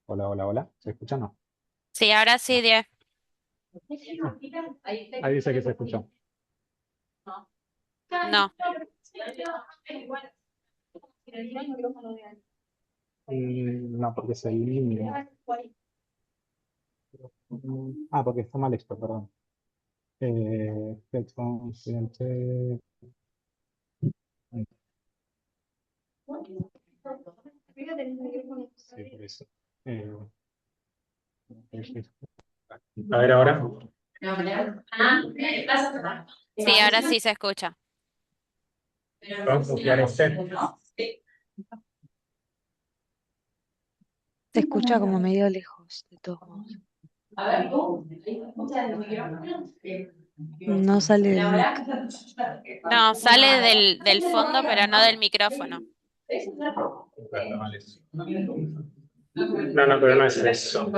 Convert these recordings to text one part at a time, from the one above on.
Hola, hola, hola. ¿Se escucha? No. Sí, ahora sí, No. 10. Ahí dice que se escuchó. No, No, porque se elimina. Porque está mal esto, perdón. Headphone, siguiente. Sí, por eso. Eh, a ver ahora. sí, ahora sí se escucha. Vamos a copiar este. Se escucha como medio lejos, de todos modos. No sale del mic. No, sale del fondo, pero no del micrófono. Está mal eso. No, no, pero no es eso.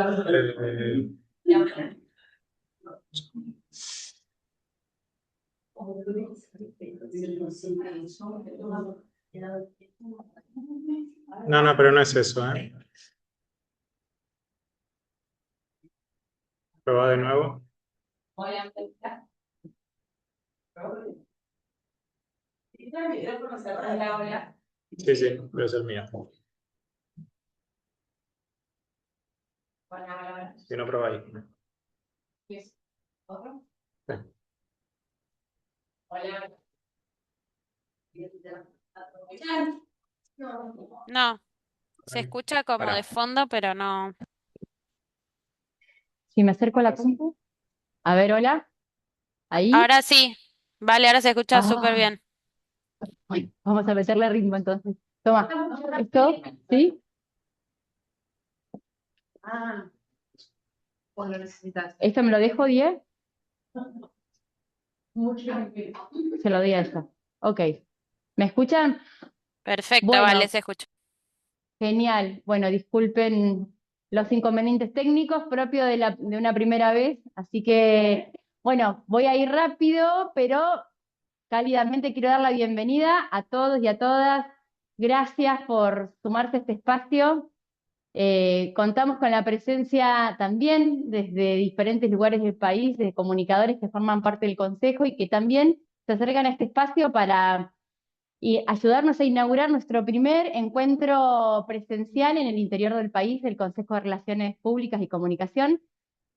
No, no, pero no es eso, ¿eh? Prueba de nuevo. Sí, sí, pero es el mío. Si no, prueba ahí. Sí. No, se escucha como de Pará. fondo, pero no. Si me acerco a la compu, a ver, hola, ahí. Ahora sí, vale, ahora se escucha súper Ah, bien. bueno, vamos a meterle ritmo entonces. Toma, esto, ¿sí? ¿Esto me lo dejo 10? Se lo doy a ella. Ok. ¿Me escuchan? Perfecto, vale, Bueno, se escucha. genial. Bueno, disculpen los inconvenientes técnicos propios de una primera vez, así que, bueno, voy a ir rápido, pero cálidamente quiero dar la bienvenida a todos y a todas. Gracias por sumarse a este espacio. Contamos con la presencia también desde diferentes lugares del país de comunicadores que forman parte del Consejo y que también se acercan a este espacio para ayudarnos a inaugurar nuestro primer encuentro presencial en el interior del país del Consejo de Relaciones Públicas y Comunicación.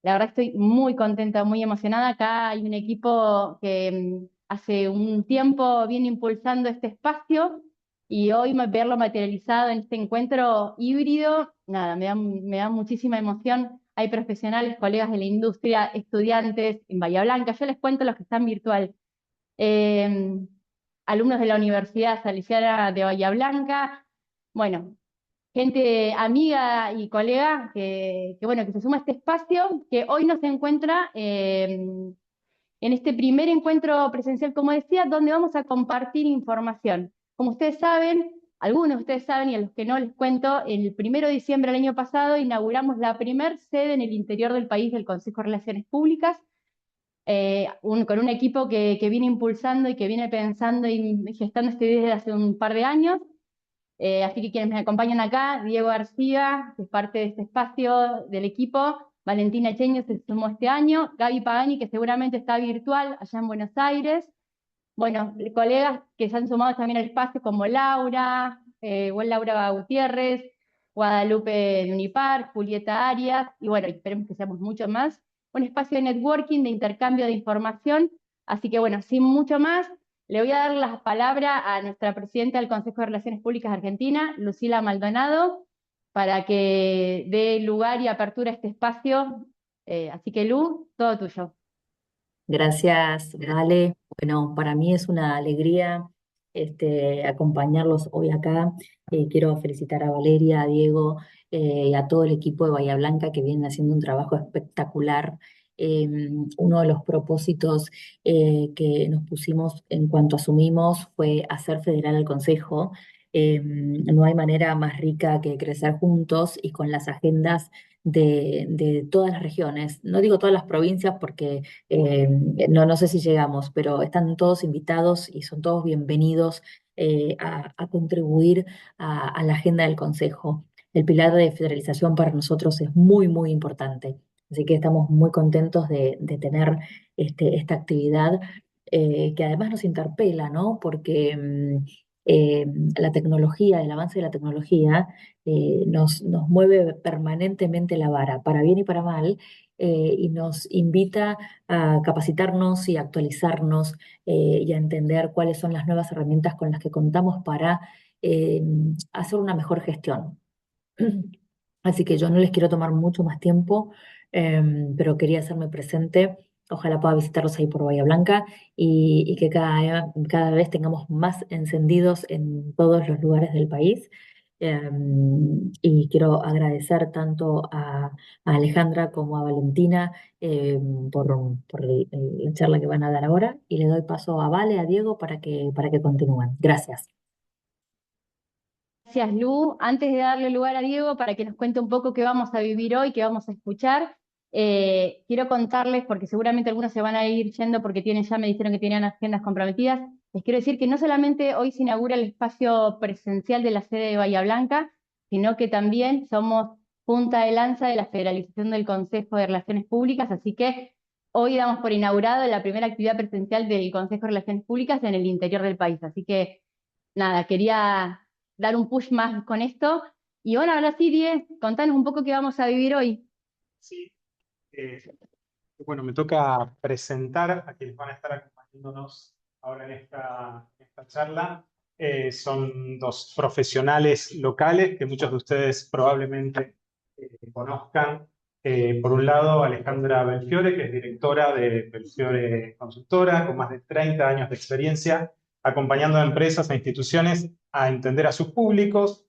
La verdad estoy muy contenta, muy emocionada. Acá hay un equipo que hace un tiempo viene impulsando este espacio y hoy verlo materializado en este encuentro híbrido, nada, me da muchísima emoción. Hay profesionales, colegas de la industria, estudiantes en Bahía Blanca. Yo les cuento los que están virtual. Eh, Alumnos de la Universidad Salesiana de Bahía Blanca. Bueno, gente amiga y colega bueno, que se suma a este espacio, que hoy nos encuentra en este primer encuentro presencial, como decía, donde vamos a compartir información. Como ustedes saben, algunos de ustedes saben, y a los que no les cuento, el 1 de diciembre del año pasado inauguramos la primer sede en el interior del país del Consejo de Relaciones Públicas, con un equipo que viene impulsando y que viene pensando y gestando este idea desde hace un par de años. Así que quienes me acompañan acá, Diego García, que es parte de este espacio del equipo, Valentina Echeño se sumó este año, Gaby Pagani, que seguramente está virtual allá en Buenos Aires. Bueno, colegas que se han sumado también al espacio como Laura, Laura Gutiérrez, Guadalupe de Unipar, Julieta Arias, y bueno, esperemos que seamos mucho más. Un espacio de networking, de intercambio de información. Así que bueno, sin mucho más, le voy a dar la palabra a nuestra presidenta del Consejo de Relaciones Públicas de Argentina, Lucila Maldonado, para que dé lugar y apertura a este espacio. Así que Lu, todo tuyo. Gracias, Vale. Bueno, para mí es una alegría acompañarlos hoy acá. Quiero felicitar a Valeria, a Diego y a todo el equipo de Bahía Blanca que vienen haciendo un trabajo espectacular. Uno de los propósitos que nos pusimos en cuanto asumimos fue hacer federal al Consejo. No hay manera más rica que crecer juntos y con las agendas de todas las regiones. No digo todas las provincias porque no sé si llegamos, pero están todos invitados y son todos bienvenidos a contribuir a la agenda del Consejo. El pilar de federalización para nosotros es muy, muy importante. Así que estamos muy contentos de tener esta actividad que además nos interpela, ¿no? Porque eh, la tecnología, el avance de la tecnología nos mueve permanentemente la vara, para bien y para mal, y nos invita a capacitarnos y actualizarnos y a entender cuáles son las nuevas herramientas con las que contamos para hacer una mejor gestión. Así que yo no les quiero tomar mucho más tiempo, pero quería hacerme presente. Ojalá pueda visitarlos ahí por Bahía Blanca y que cada vez tengamos más encendidos en todos los lugares del país. Y quiero agradecer tanto a Alejandra como a Valentina por la charla que van a dar ahora y le doy paso a Vale, a Diego para que continúen. Gracias. Gracias, Lu. Antes de darle lugar a Diego para que nos cuente un poco qué vamos a vivir hoy, qué vamos a escuchar, quiero contarles, porque seguramente algunos se van a ir yendo porque ya me dijeron que tenían agendas comprometidas, les quiero decir que no solamente hoy se inaugura el espacio presencial de la sede de Bahía Blanca, sino que también somos punta de lanza de la federalización del Consejo de Relaciones Públicas, así que hoy damos por inaugurado la primera actividad presencial del Consejo de Relaciones Públicas en el interior del país. Así que, nada, quería dar un push más con esto. Y bueno, ahora sí, Die, contanos un poco qué vamos a vivir hoy. Sí. Bueno, me toca presentar a quienes van a estar acompañándonos ahora en esta charla. Son dos profesionales locales que muchos de ustedes probablemente conozcan. Por un lado, Alejandra Belfiore, que es directora de Belfiore Consultora, con más de 30 años de experiencia, acompañando a empresas e instituciones a entender a sus públicos,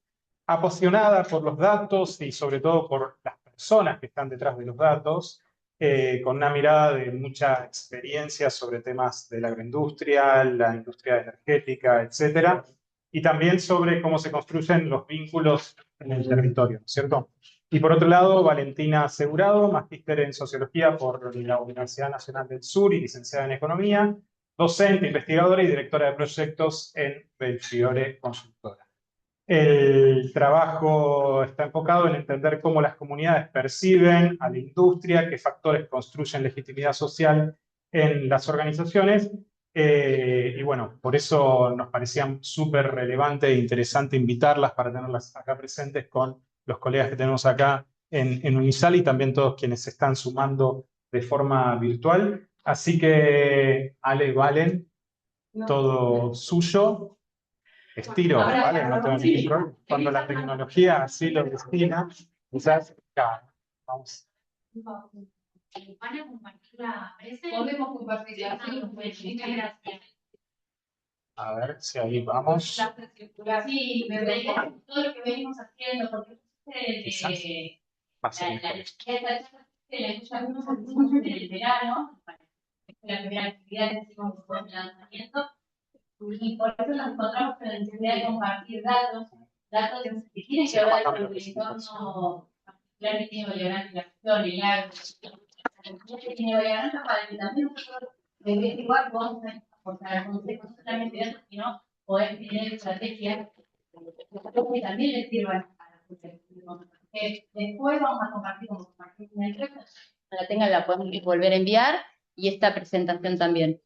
apasionada por los datos y sobre todo por las personas que están detrás de los datos, con una mirada de mucha experiencia sobre temas de la agroindustria, la industria energética, etcétera, y también sobre cómo se construyen los vínculos en el territorio, ¿no es cierto? Y por otro lado, Valentina Asegurado, magíster en Sociología por la Universidad Nacional del Sur y licenciada en Economía, docente, investigadora y directora de proyectos en Belfiore Consultora. El trabajo está enfocado en entender cómo las comunidades perciben a la industria, qué factores construyen legitimidad social en las organizaciones. Y bueno, por eso nos parecía súper relevante e interesante invitarlas para tenerlas acá presentes con los colegas que tenemos acá en Unisal y también todos quienes se están sumando de forma virtual. Así que, Ale, Valen, todo suyo. Estiro, ¿vale? No tengo ningún problema. Cuando la tecnología así lo destina, quizás, claro, vamos. Podemos compartirla. A ver si ahí vamos. Sí, me parece todo lo que venimos haciendo, porque Quizás va a ser mejor esto. algunos hacemos en el verano, la primera actividad que hicimos fue el lanzamiento, y por eso nos encontramos con la necesidad de compartir datos que tienen que ver con el entorno particular que tiene Bahía Blanca, la gestión, el agro, que tiene Bahía Blanca, para que también nosotros de este igual podamos aportar al consejo no solamente datos, sino poder tener estrategias que también les sirvan a la sociedad. Después vamos a compartir con una entrega, La tengan, la podemos volver a enviar y esta presentación también.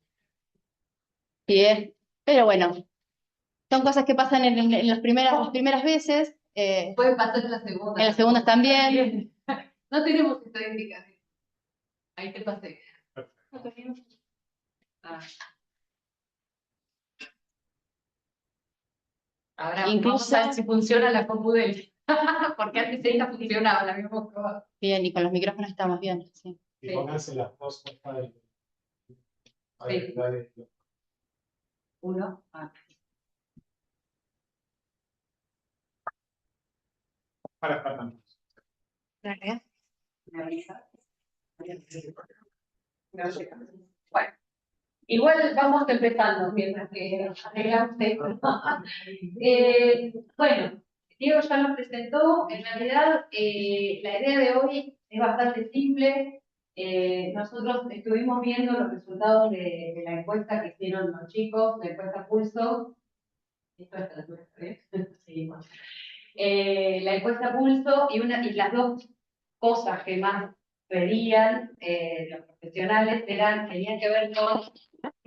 Bien, pero bueno, son cosas que pasan en las primeras veces. puede pasar en la segunda. En las segundas también. No tenemos estadísticas. Ahí te pasé. Ah. Ahora Incluso- vamos a ver si funciona la compu del... Porque antes esta funcionaba, la habíamos probado. Bien, y con los micrófonos estamos bien. Sí. Y pónganse las dos para Sí. Uno. para también. Dale. Bueno, igual vamos empezando mientras que arreglamos esto. Bueno, Diego ya nos presentó, en realidad la idea de hoy es bastante simple. Nosotros estuvimos viendo los resultados de la encuesta que hicieron los chicos, la encuesta Pulso, Esto es la nuestra, ¿eh? Seguimos. La encuesta pulso y las dos cosas que más pedían los profesionales tenían que ver con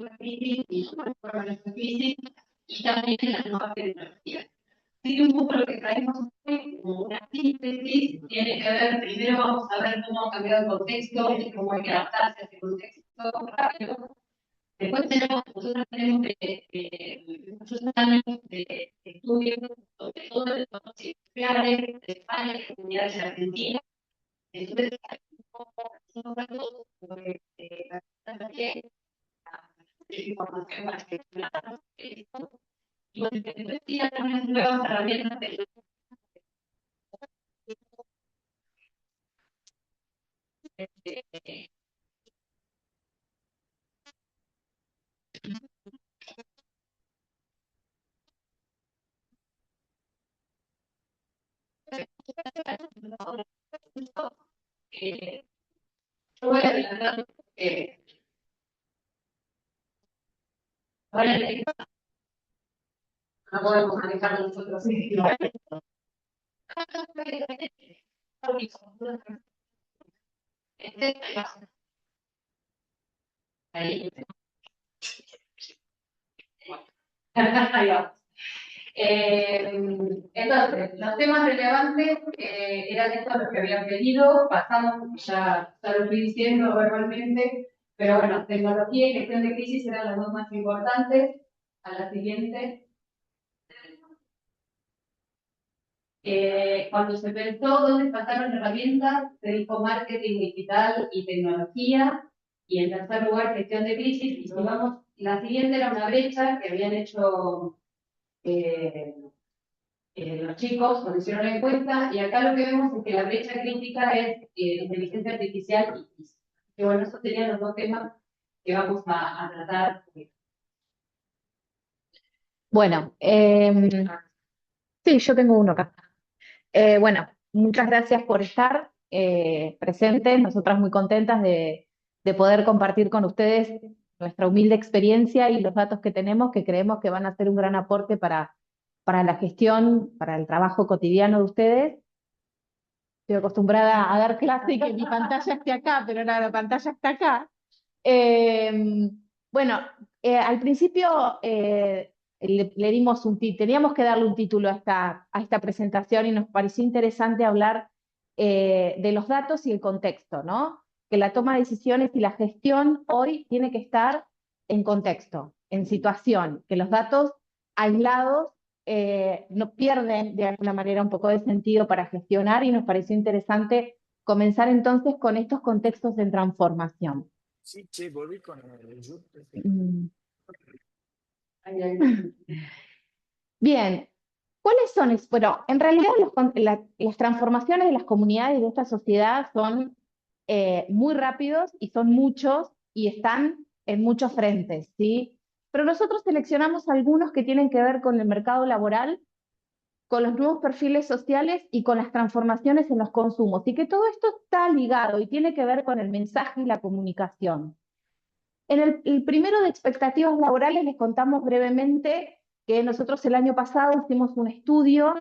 la crisis y la crisis y también las nuevas tecnologías. Así que un poco lo que traemos hoy, como una síntesis, tiene que ver, primero vamos a ver cómo ha cambiado el contexto y cómo hay que adaptarse a ese contexto rápido. Después nosotros tenemos muchos años de estudio sobre todo los sociales de España y comunidades de Argentina. Entonces, información para gestionar esto. Y después tiene también nuevas herramientas de yo voy a adelantar ahora no podemos manejar nosotros. Ahí. Ahí va. Entonces, los temas relevantes eran estos los que habían pedido, pasamos, ya lo fui diciendo verbalmente, pero bueno, tecnología y gestión de crisis eran las dos más importantes. A la siguiente. Cuando se pensó dónde pasaron herramientas, se dijo marketing digital y tecnología, y en tercer lugar gestión de crisis, y si vamos, la siguiente era una brecha que habían hecho los chicos cuando hicieron la encuesta, y acá lo que vemos es que la brecha crítica es inteligencia artificial y crisis. Que bueno, esos serían los dos temas que vamos a tratar. Bueno, sí, yo tengo uno acá. Bueno, muchas gracias por estar presentes. Nosotras muy contentas de poder compartir con ustedes nuestra humilde experiencia y los datos que tenemos, que creemos que van a ser un gran aporte para la gestión, para el trabajo cotidiano de ustedes. Estoy acostumbrada a dar clase y que mi pantalla esté acá, pero no, la pantalla está acá. Bueno, al principio le dimos teníamos que darle un título a esta presentación y nos pareció interesante hablar de los datos y el contexto, ¿no? Que la toma de decisiones y la gestión hoy tiene que estar en contexto, en situación, que los datos aislados no pierden de alguna manera un poco de sentido para gestionar, y nos pareció interesante comenzar entonces con estos contextos en transformación. Sí, che, volví con el Zoom. Bien, ¿cuáles son? Bueno, en realidad las transformaciones de las comunidades de esta sociedad son muy rápidos y son muchos y están en muchos frentes, ¿sí? Pero nosotros seleccionamos algunos que tienen que ver con el mercado laboral, con los nuevos perfiles sociales y con las transformaciones en los consumos, y que todo esto está ligado y tiene que ver con el mensaje y la comunicación. En el primero de expectativas laborales les contamos brevemente que nosotros el año pasado hicimos un estudio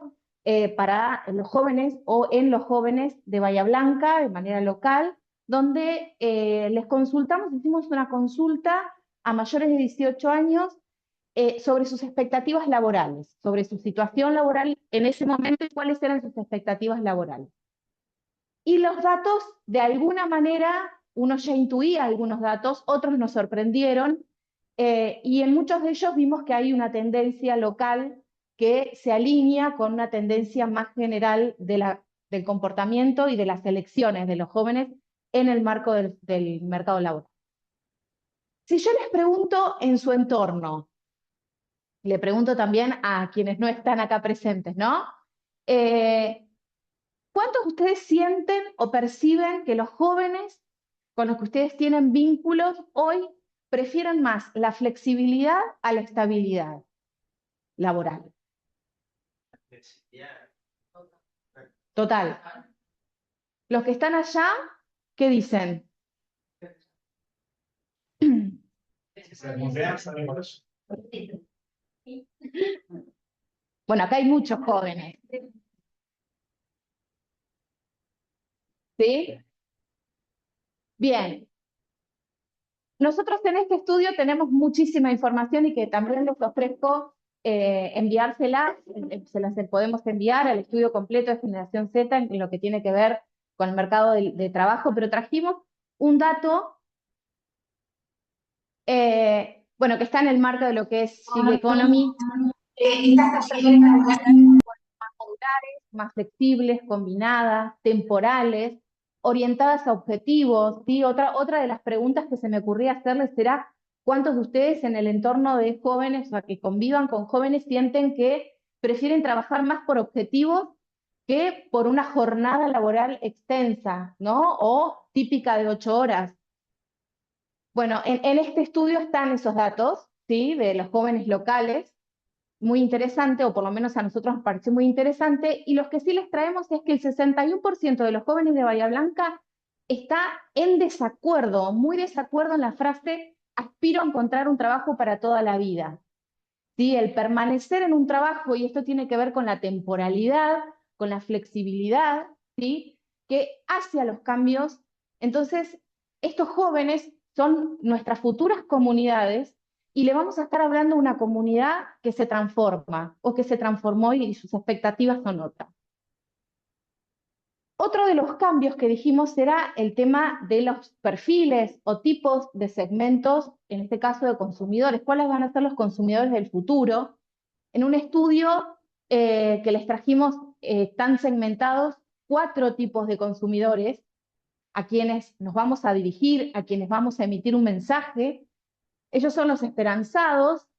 para los jóvenes o en los jóvenes de Bahía Blanca de manera local, donde les consultamos, hicimos una consulta a mayores de 18 años sobre sus expectativas laborales, sobre su situación laboral en ese momento y cuáles eran sus expectativas laborales. Y los datos, de alguna manera, uno ya intuía algunos datos, otros nos sorprendieron, y en muchos de ellos vimos que hay una tendencia local que se alinea con una tendencia más general del comportamiento y de las elecciones de los jóvenes en el marco del mercado laboral. Si yo les pregunto en su entorno, le pregunto también a quienes no están acá presentes, ¿no? ¿Cuántos de ustedes sienten o perciben que los jóvenes con los que ustedes tienen vínculos hoy prefieren más la flexibilidad a la estabilidad laboral? Total. Los que están allá, ¿qué dicen? Bueno, acá hay muchos jóvenes. ¿Sí? Bien. Nosotros en este estudio tenemos muchísima información y que también les ofrezco enviárselas, se las podemos enviar al estudio completo de Generación Z en lo que tiene que ver con el mercado de trabajo, pero trajimos un dato, bueno, que está en el marco de lo que es Gig Economy. Estas talleres más modulares, más flexibles, combinadas, temporales, orientadas a objetivos, ¿sí? Otra de las preguntas que se me ocurría hacerles será, ¿cuántos de ustedes en el entorno de jóvenes, o sea, que convivan con jóvenes, sienten que prefieren trabajar más por objetivos que por una jornada laboral extensa, ¿no? O típica de 8 horas. Bueno, en este estudio están esos datos, ¿sí? De los jóvenes locales, muy interesante, o por lo menos a nosotros nos pareció muy interesante, y los que sí les traemos es que el 61% de los jóvenes de Bahía Blanca está en desacuerdo, muy desacuerdo en la frase aspiro a encontrar un trabajo para toda la vida. ¿Sí? El permanecer en un trabajo, y esto tiene que ver con la temporalidad, con la flexibilidad, ¿sí? Que hace a los cambios. Entonces, estos jóvenes son nuestras futuras comunidades y le vamos a estar hablando a una comunidad que se transforma o que se transformó y sus expectativas son otras. Otro de los cambios que dijimos era el tema de los perfiles o tipos de segmentos, en este caso de consumidores. ¿Cuáles van a ser los consumidores del futuro? En un estudio que les trajimos, están segmentados 4 tipos de consumidores a quienes nos vamos a dirigir, a quienes vamos a emitir un mensaje. Ellos son los esperanzados.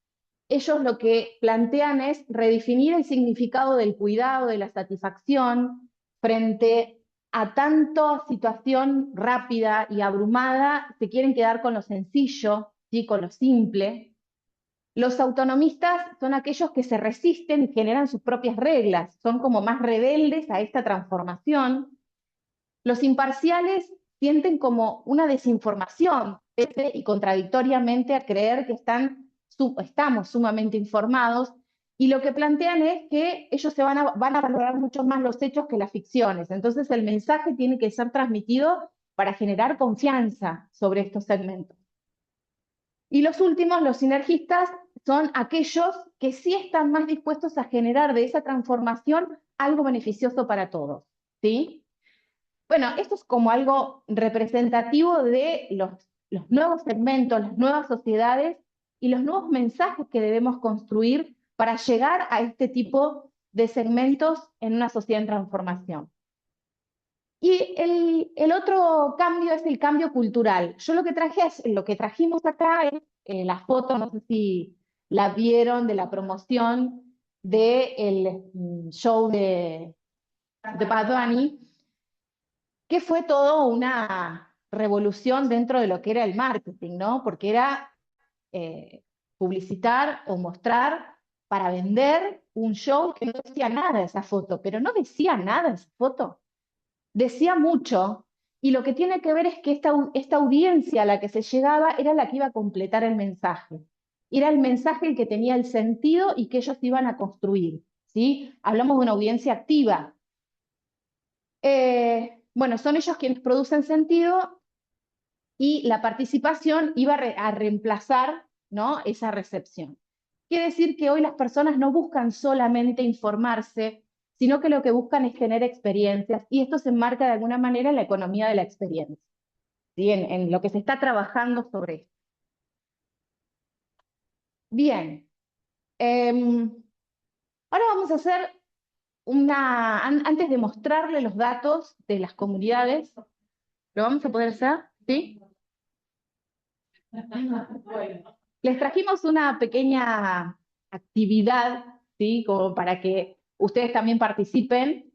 Ellos lo que plantean es redefinir el significado del cuidado, de la satisfacción, frente a tanta situación rápida y abrumada, se quieren quedar con lo sencillo, ¿sí? Con lo simple. Los autonomistas son aquellos que se resisten y generan sus propias reglas, son como más rebeldes a esta transformación. Los imparciales sienten como una desinformación, pese y contradictoriamente a creer que estamos sumamente informados, y lo que plantean es que ellos van a valorar mucho más los hechos que las ficciones. Entonces el mensaje tiene que ser transmitido para generar confianza sobre estos segmentos. Y los últimos, los sinergistas, son aquellos que sí están más dispuestos a generar de esa transformación algo beneficioso para todos, ¿sí? Bueno, esto es como algo representativo de los nuevos segmentos, las nuevas sociedades y los nuevos mensajes que debemos construir para llegar a este tipo de segmentos en una sociedad en transformación. Y el otro cambio es el cambio cultural. Yo lo que trajimos acá es la foto, no sé si la vieron, de la promoción del show de Bad Bunny, que fue todo una revolución dentro de lo que era el marketing, ¿no? Porque era publicitar o mostrar para vender un show que no decía nada esa foto, pero no decía nada esa foto. Decía mucho, y lo que tiene que ver es que esta audiencia a la que se llegaba era la que iba a completar el mensaje. Era el mensaje el que tenía el sentido y que ellos iban a construir, ¿sí? Hablamos de una audiencia activa. Bueno, son ellos quienes producen sentido y la participación iba a reemplazar, ¿no? Esa recepción. Quiere decir que hoy las personas no buscan solamente informarse, sino que lo que buscan es tener experiencias, y esto se enmarca de alguna manera en la economía de la experiencia, ¿sí? En lo que se está trabajando sobre esto. Bien, ahora vamos a hacer antes de mostrarle los datos de las comunidades, ¿lo vamos a poder hacer? ¿Sí? Les trajimos una pequeña actividad, ¿sí? Como para que ustedes también participen.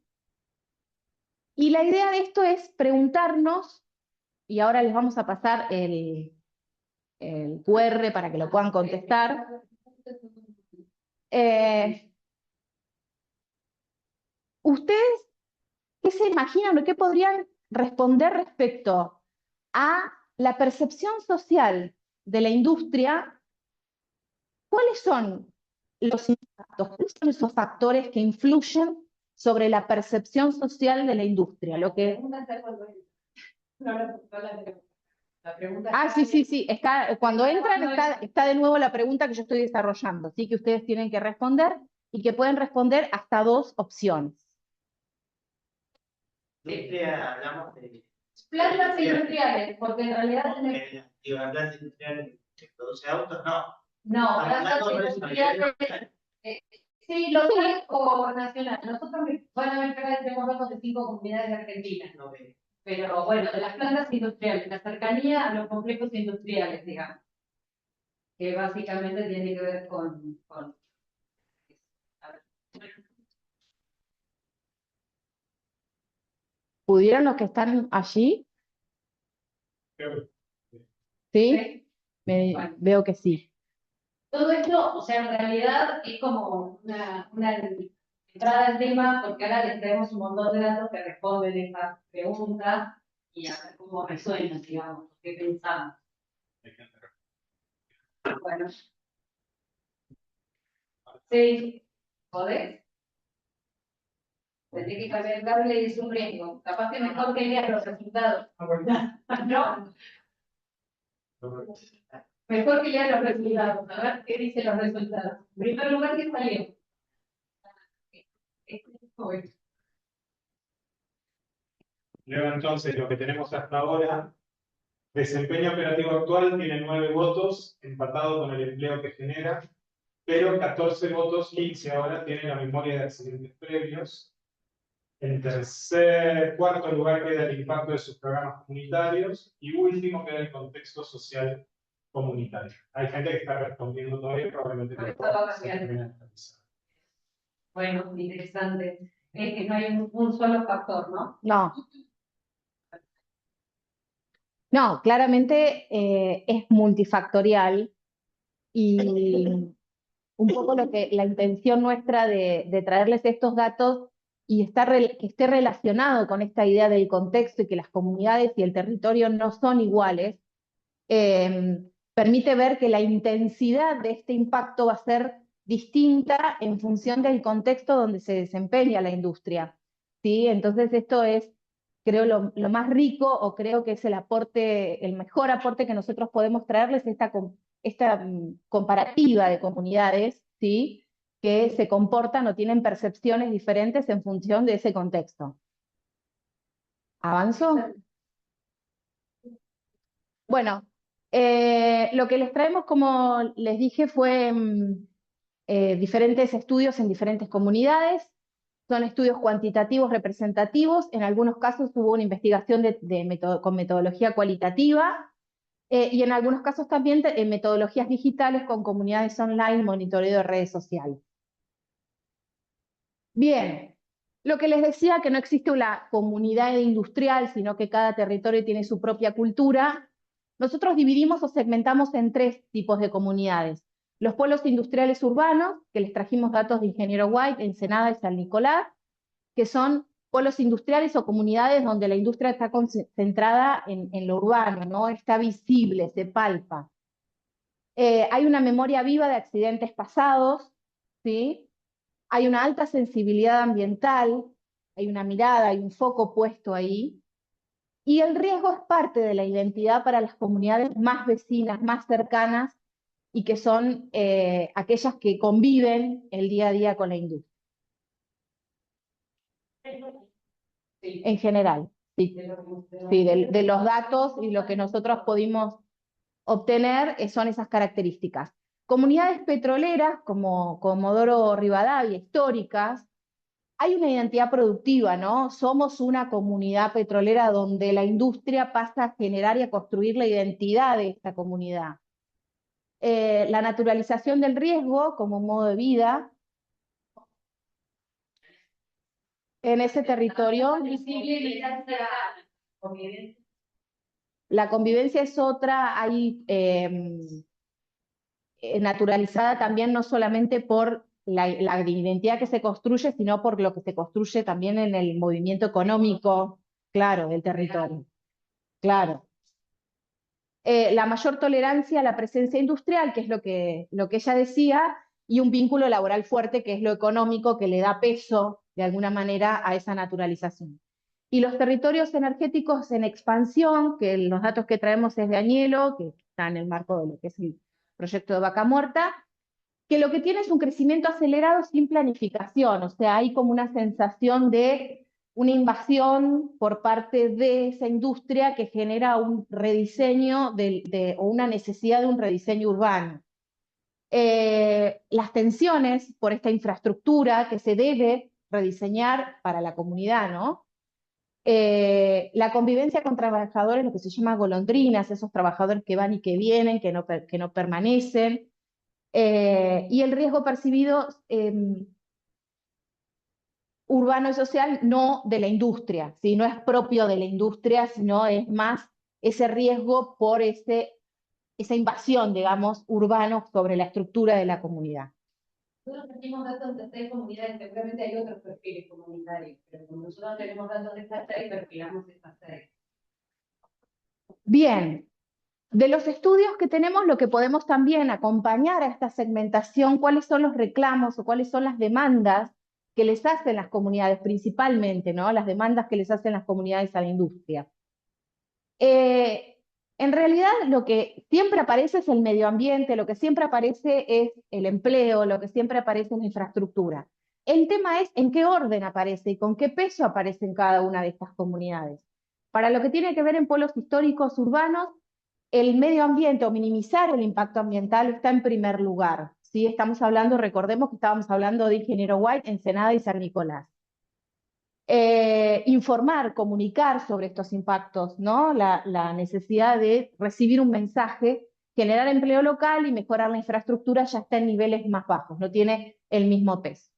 Y la idea de esto es preguntarnos, y ahora les vamos a pasar el QR para que lo puedan contestar. ¿Ustedes qué se imaginan o qué podrían responder respecto a la percepción social de la industria? ¿Cuáles son los impactos. ¿Cuáles son esos factores que influyen sobre la percepción social de la industria? Lo que... Sí. Cuando entran está de nuevo la pregunta que yo estoy desarrollando, ¿sí? Que ustedes tienen que responder y que pueden responder hasta 2 opciones. Hablamos de Plantas industriales, porque en realidad plantas industriales que produce autos, no. no, plantas Hablando de industriales, sí, local o nacional. Nosotros van a ver que ahora tenemos datos de 5 comunidades de Argentina. No ve. Pero bueno, de las plantas industriales, la cercanía a los complejos industriales, digamos, que básicamente tiene que ver con a ver. ¿Pudieron los que están allí? Creo ¿Sí? Bueno. Veo que sí. Todo esto, o sea, en realidad es como una entrada al tema, porque ahora les traemos un montón de datos que responden estas preguntas y a ver cómo resuenan, digamos, qué pensamos. Bueno. Sí, ¿podés? Tendré que cambiar el cable y es un riesgo. Capaz que mejor que leas los resultados. ¿No? Mejor que leas los resultados. A ver qué dicen los resultados. En primer lugar, ¿qué salió? Leo entonces lo que tenemos hasta ahora. Desempeño operativo actual tiene 9 votos, empatado con el empleo que genera, pero 14 votos, 15 ahora tiene la memoria de accidentes previos. En cuarto lugar queda el impacto de sus programas comunitarios y último queda el contexto social comunitario. Hay gente que está respondiendo todavía, probablemente Pero no esto va a se cambiar. termine de actualizar. Bueno, interesante. Es que no hay un solo factor, ¿no? No, claramente es multifactorial y un poco la intención nuestra de traerles estos datos y que esté relacionado con esta idea del contexto y que las comunidades y el territorio no son iguales, permite ver que la intensidad de este impacto va a ser distinta en función del contexto donde se desempeña la industria, ¿sí? Entonces esto es, creo, lo más rico, o creo que es el mejor aporte que nosotros podemos traerles, esta comparativa de comunidades, ¿sí? Que se comportan o tienen percepciones diferentes en función de ese contexto. ¿Avanzo? Bueno, lo que les traemos, como les dije, fue diferentes estudios en diferentes comunidades. Son estudios cuantitativos representativos. En algunos casos hubo una investigación con metodología cualitativa y en algunos casos también metodologías digitales con comunidades online, monitoreo de redes sociales. Bien, lo que les decía, que no existe una comunidad industrial, sino que cada territorio tiene su propia cultura. Nosotros dividimos o segmentamos en 3 tipos de comunidades. Los pueblos industriales urbanos, que les trajimos datos de Ingeniero White, Ensenada y San Nicolás, que son pueblos industriales o comunidades donde la industria está concentrada en lo urbano, ¿no? Está visible, se palpa. Hay una memoria viva de accidentes pasados, ¿sí? Hay una alta sensibilidad ambiental, hay una mirada, hay un foco puesto ahí, y el riesgo es parte de la identidad para las comunidades más vecinas, más cercanas, y que son aquellas que conviven el día a día con la industria. En general, sí. Sí, de los datos y lo que nosotros pudimos obtener son esas características. Comunidades petroleras como Comodoro Rivadavia, históricas, hay una identidad productiva, ¿no? Somos una comunidad petrolera donde la industria pasa a generar y a construir la identidad de esta comunidad. La naturalización del riesgo como modo de vida en ese territorio. La convivencia es otra, hay naturalizada también no solamente por la identidad que se construye, sino por lo que se construye también en el movimiento económico, claro, del territorio. Claro. La mayor tolerancia a la presencia industrial, que es lo que ella decía, y un vínculo laboral fuerte, que es lo económico, que le da peso, de alguna manera, a esa naturalización. Y los territorios energéticos en expansión, que los datos que traemos es de Agnello, que está en el marco de lo que es el proyecto de Vaca Muerta, que lo que tiene es un crecimiento acelerado sin planificación, o sea, hay como una sensación de una invasión por parte de esa industria que genera un rediseño o una necesidad de un rediseño urbano. Las tensiones por esta infraestructura que se debe rediseñar para la comunidad, ¿no? La convivencia con trabajadores, lo que se llama golondrinas, esos trabajadores que van y que vienen, que no permanecen, y el riesgo percibido urbano y social, no de la industria, ¿sí? No es propio de la industria, sino es más ese riesgo por esa invasión, digamos, urbano sobre la estructura de la comunidad. Nosotros tenemos datos de 6 comunidades, seguramente hay otros perfiles comunitarios, pero como nosotros tenemos datos de estas 6, perfilamos estas 6. Bien, de los estudios que tenemos, lo que podemos también acompañar a esta segmentación, cuáles son los reclamos o cuáles son las demandas que les hacen las comunidades, principalmente, ¿no? Las demandas que les hacen las comunidades a la industria. En realidad, lo que siempre aparece es el medio ambiente, lo que siempre aparece es el empleo, lo que siempre aparece es la infraestructura. El tema es en qué orden aparece y con qué peso aparece en cada una de estas comunidades. Para lo que tiene que ver en polos históricos urbanos, el medio ambiente o minimizar el impacto ambiental está en primer lugar. ¿Sí? Estamos hablando, recordemos que estábamos hablando de Ingeniero White, Ensenada y San Nicolás. Informar, comunicar sobre estos impactos, ¿no? La necesidad de recibir un mensaje, generar empleo local y mejorar la infraestructura ya está en niveles más bajos, no tiene el mismo peso.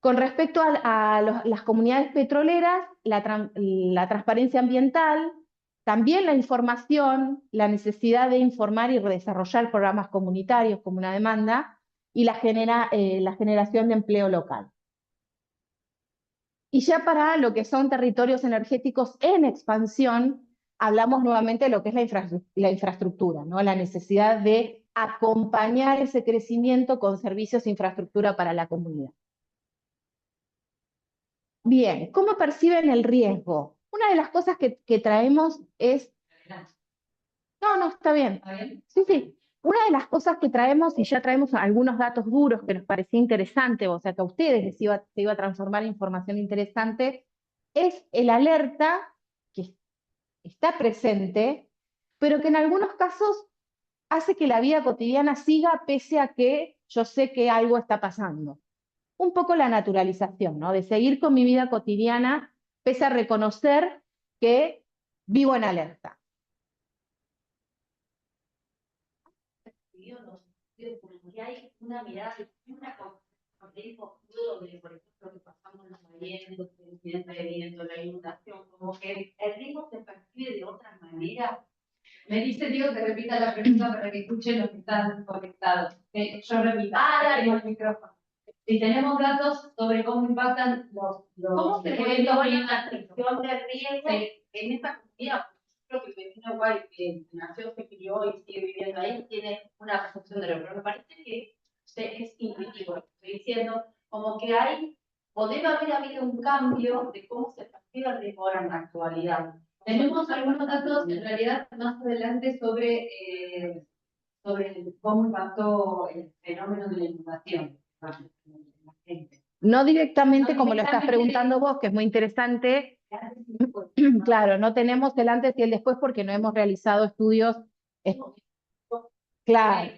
Con respecto a las comunidades petroleras, la transparencia ambiental, también la información, la necesidad de informar y desarrollar programas comunitarios como una demanda, y la generación de empleo local. Y ya para lo que son territorios energéticos en expansión, hablamos nuevamente de lo que es la infraestructura, ¿no? La necesidad de acompañar ese crecimiento con servicios e infraestructura para la comunidad. Bien, ¿cómo perciben el riesgo? Una de las cosas que traemos es... No, está bien. ¿Está bien? Sí, sí. Una de las cosas que traemos, y ya traemos algunos datos duros que nos parecía interesante, o sea que a ustedes se iba a transformar en información interesante, es el alerta que está presente, pero que en algunos casos hace que la vida cotidiana siga pese a que yo sé que algo está pasando. Un poco la naturalización, ¿no? De seguir con mi vida cotidiana pese a reconocer que vivo en alerta. Porque hay una mirada, una contexto donde, por ejemplo, que pasamos los vientos, el incidente de viento, la inundación, como que el ritmo se percibe de otra manera. Me dice Diego que repita la pregunta para que escuchen los que están conectados. Yo repito. Dale el micrófono. Si tenemos datos sobre cómo impactan ¿Cómo se puede eventos tomar y una gestión de riesgo en esta comunidad? Creo que el vecino igual que nació, se crió y sigue viviendo ahí, tiene una percepción de lo, pero me parece que es intuitivo lo que estoy diciendo, como que hay, o debe haber habido un cambio de cómo se percibe el riesgo ahora en la actualidad. Tenemos algunos datos, en realidad, más adelante sobre cómo impactó el fenómeno de la inundación en la gente. No directamente No como lo estás directamente. preguntando vos, que es muy interesante. Claro, no tenemos el antes y el después porque no hemos realizado estudios. Claro.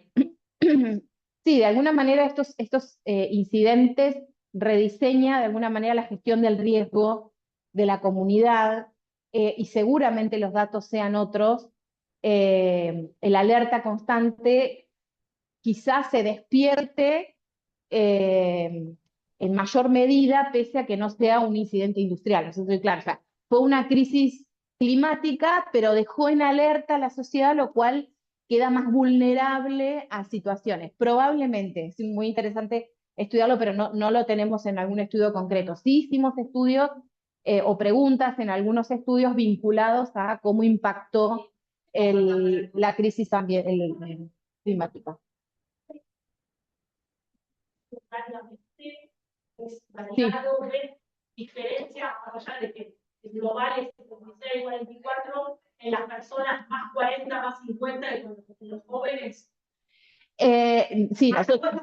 Sí, de alguna manera estos incidentes rediseña de alguna manera la gestión del riesgo de la comunidad, y seguramente los datos sean otros. El alerta constante quizás se despierte en mayor medida, pese a que no sea un incidente industrial. Eso estoy claro. O sea, fue una crisis climática, pero dejó en alerta a la sociedad, lo cual queda más vulnerable a situaciones. Probablemente, es muy interesante estudiarlo, pero no lo tenemos en algún estudio concreto. Sí hicimos estudios o preguntas en algunos estudios vinculados a cómo impactó la crisis climática. simultáneamente, es variado, ¿ves? Diferencia, más allá de que el global es 76, 44, en las personas más 40, más 50, y en los jóvenes. Sí, Más nosotros,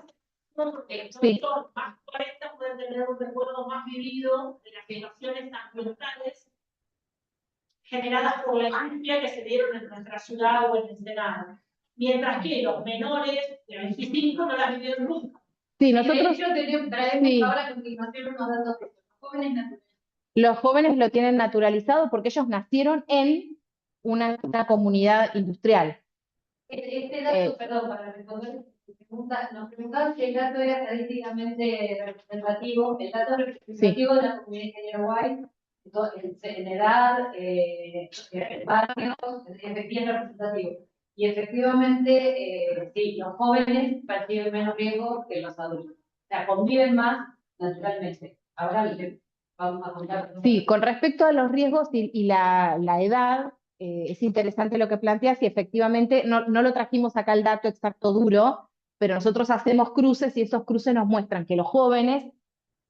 porque sí. son más 40 pueden tener un recuerdo más vivido de las situaciones ambientales generadas por la industria que se dieron en nuestra ciudad o en el Senado. Mientras que los menores de 25 no las vivieron nunca. Sí, De nosotros, hecho, traemos sí. ahora a continuación unos datos de los jóvenes naturales. Los jóvenes lo tienen naturalizado porque ellos nacieron en una comunidad industrial. Este dato, perdón, para responder tu pregunta, nos preguntaban si el dato era estadísticamente representativo. El dato representativo de la comunidad ingeniero White, en edad, barrios, es bien representativo. Y efectivamente, sí, los jóvenes perciben menos riesgo que los adultos. O sea, conviven más naturalmente. Ahora les vamos a contar. Sí, con respecto a los riesgos y la edad, es interesante lo que planteas y efectivamente no lo trajimos acá el dato exacto duro, pero nosotros hacemos cruces y esos cruces nos muestran que los jóvenes,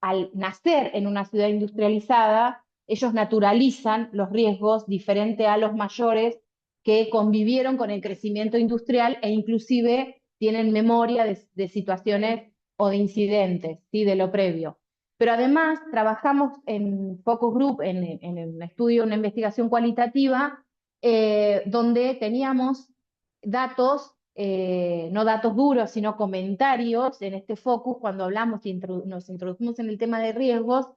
al nacer en una ciudad industrializada, ellos naturalizan los riesgos diferente a los mayores que convivieron con el crecimiento industrial e inclusive tienen memoria de situaciones o de incidentes, ¿sí? De lo previo. Pero además trabajamos en focus group, en un estudio, una investigación cualitativa, donde teníamos datos, no datos duros, sino comentarios en este focus cuando hablamos y nos introdujimos en el tema de riesgos,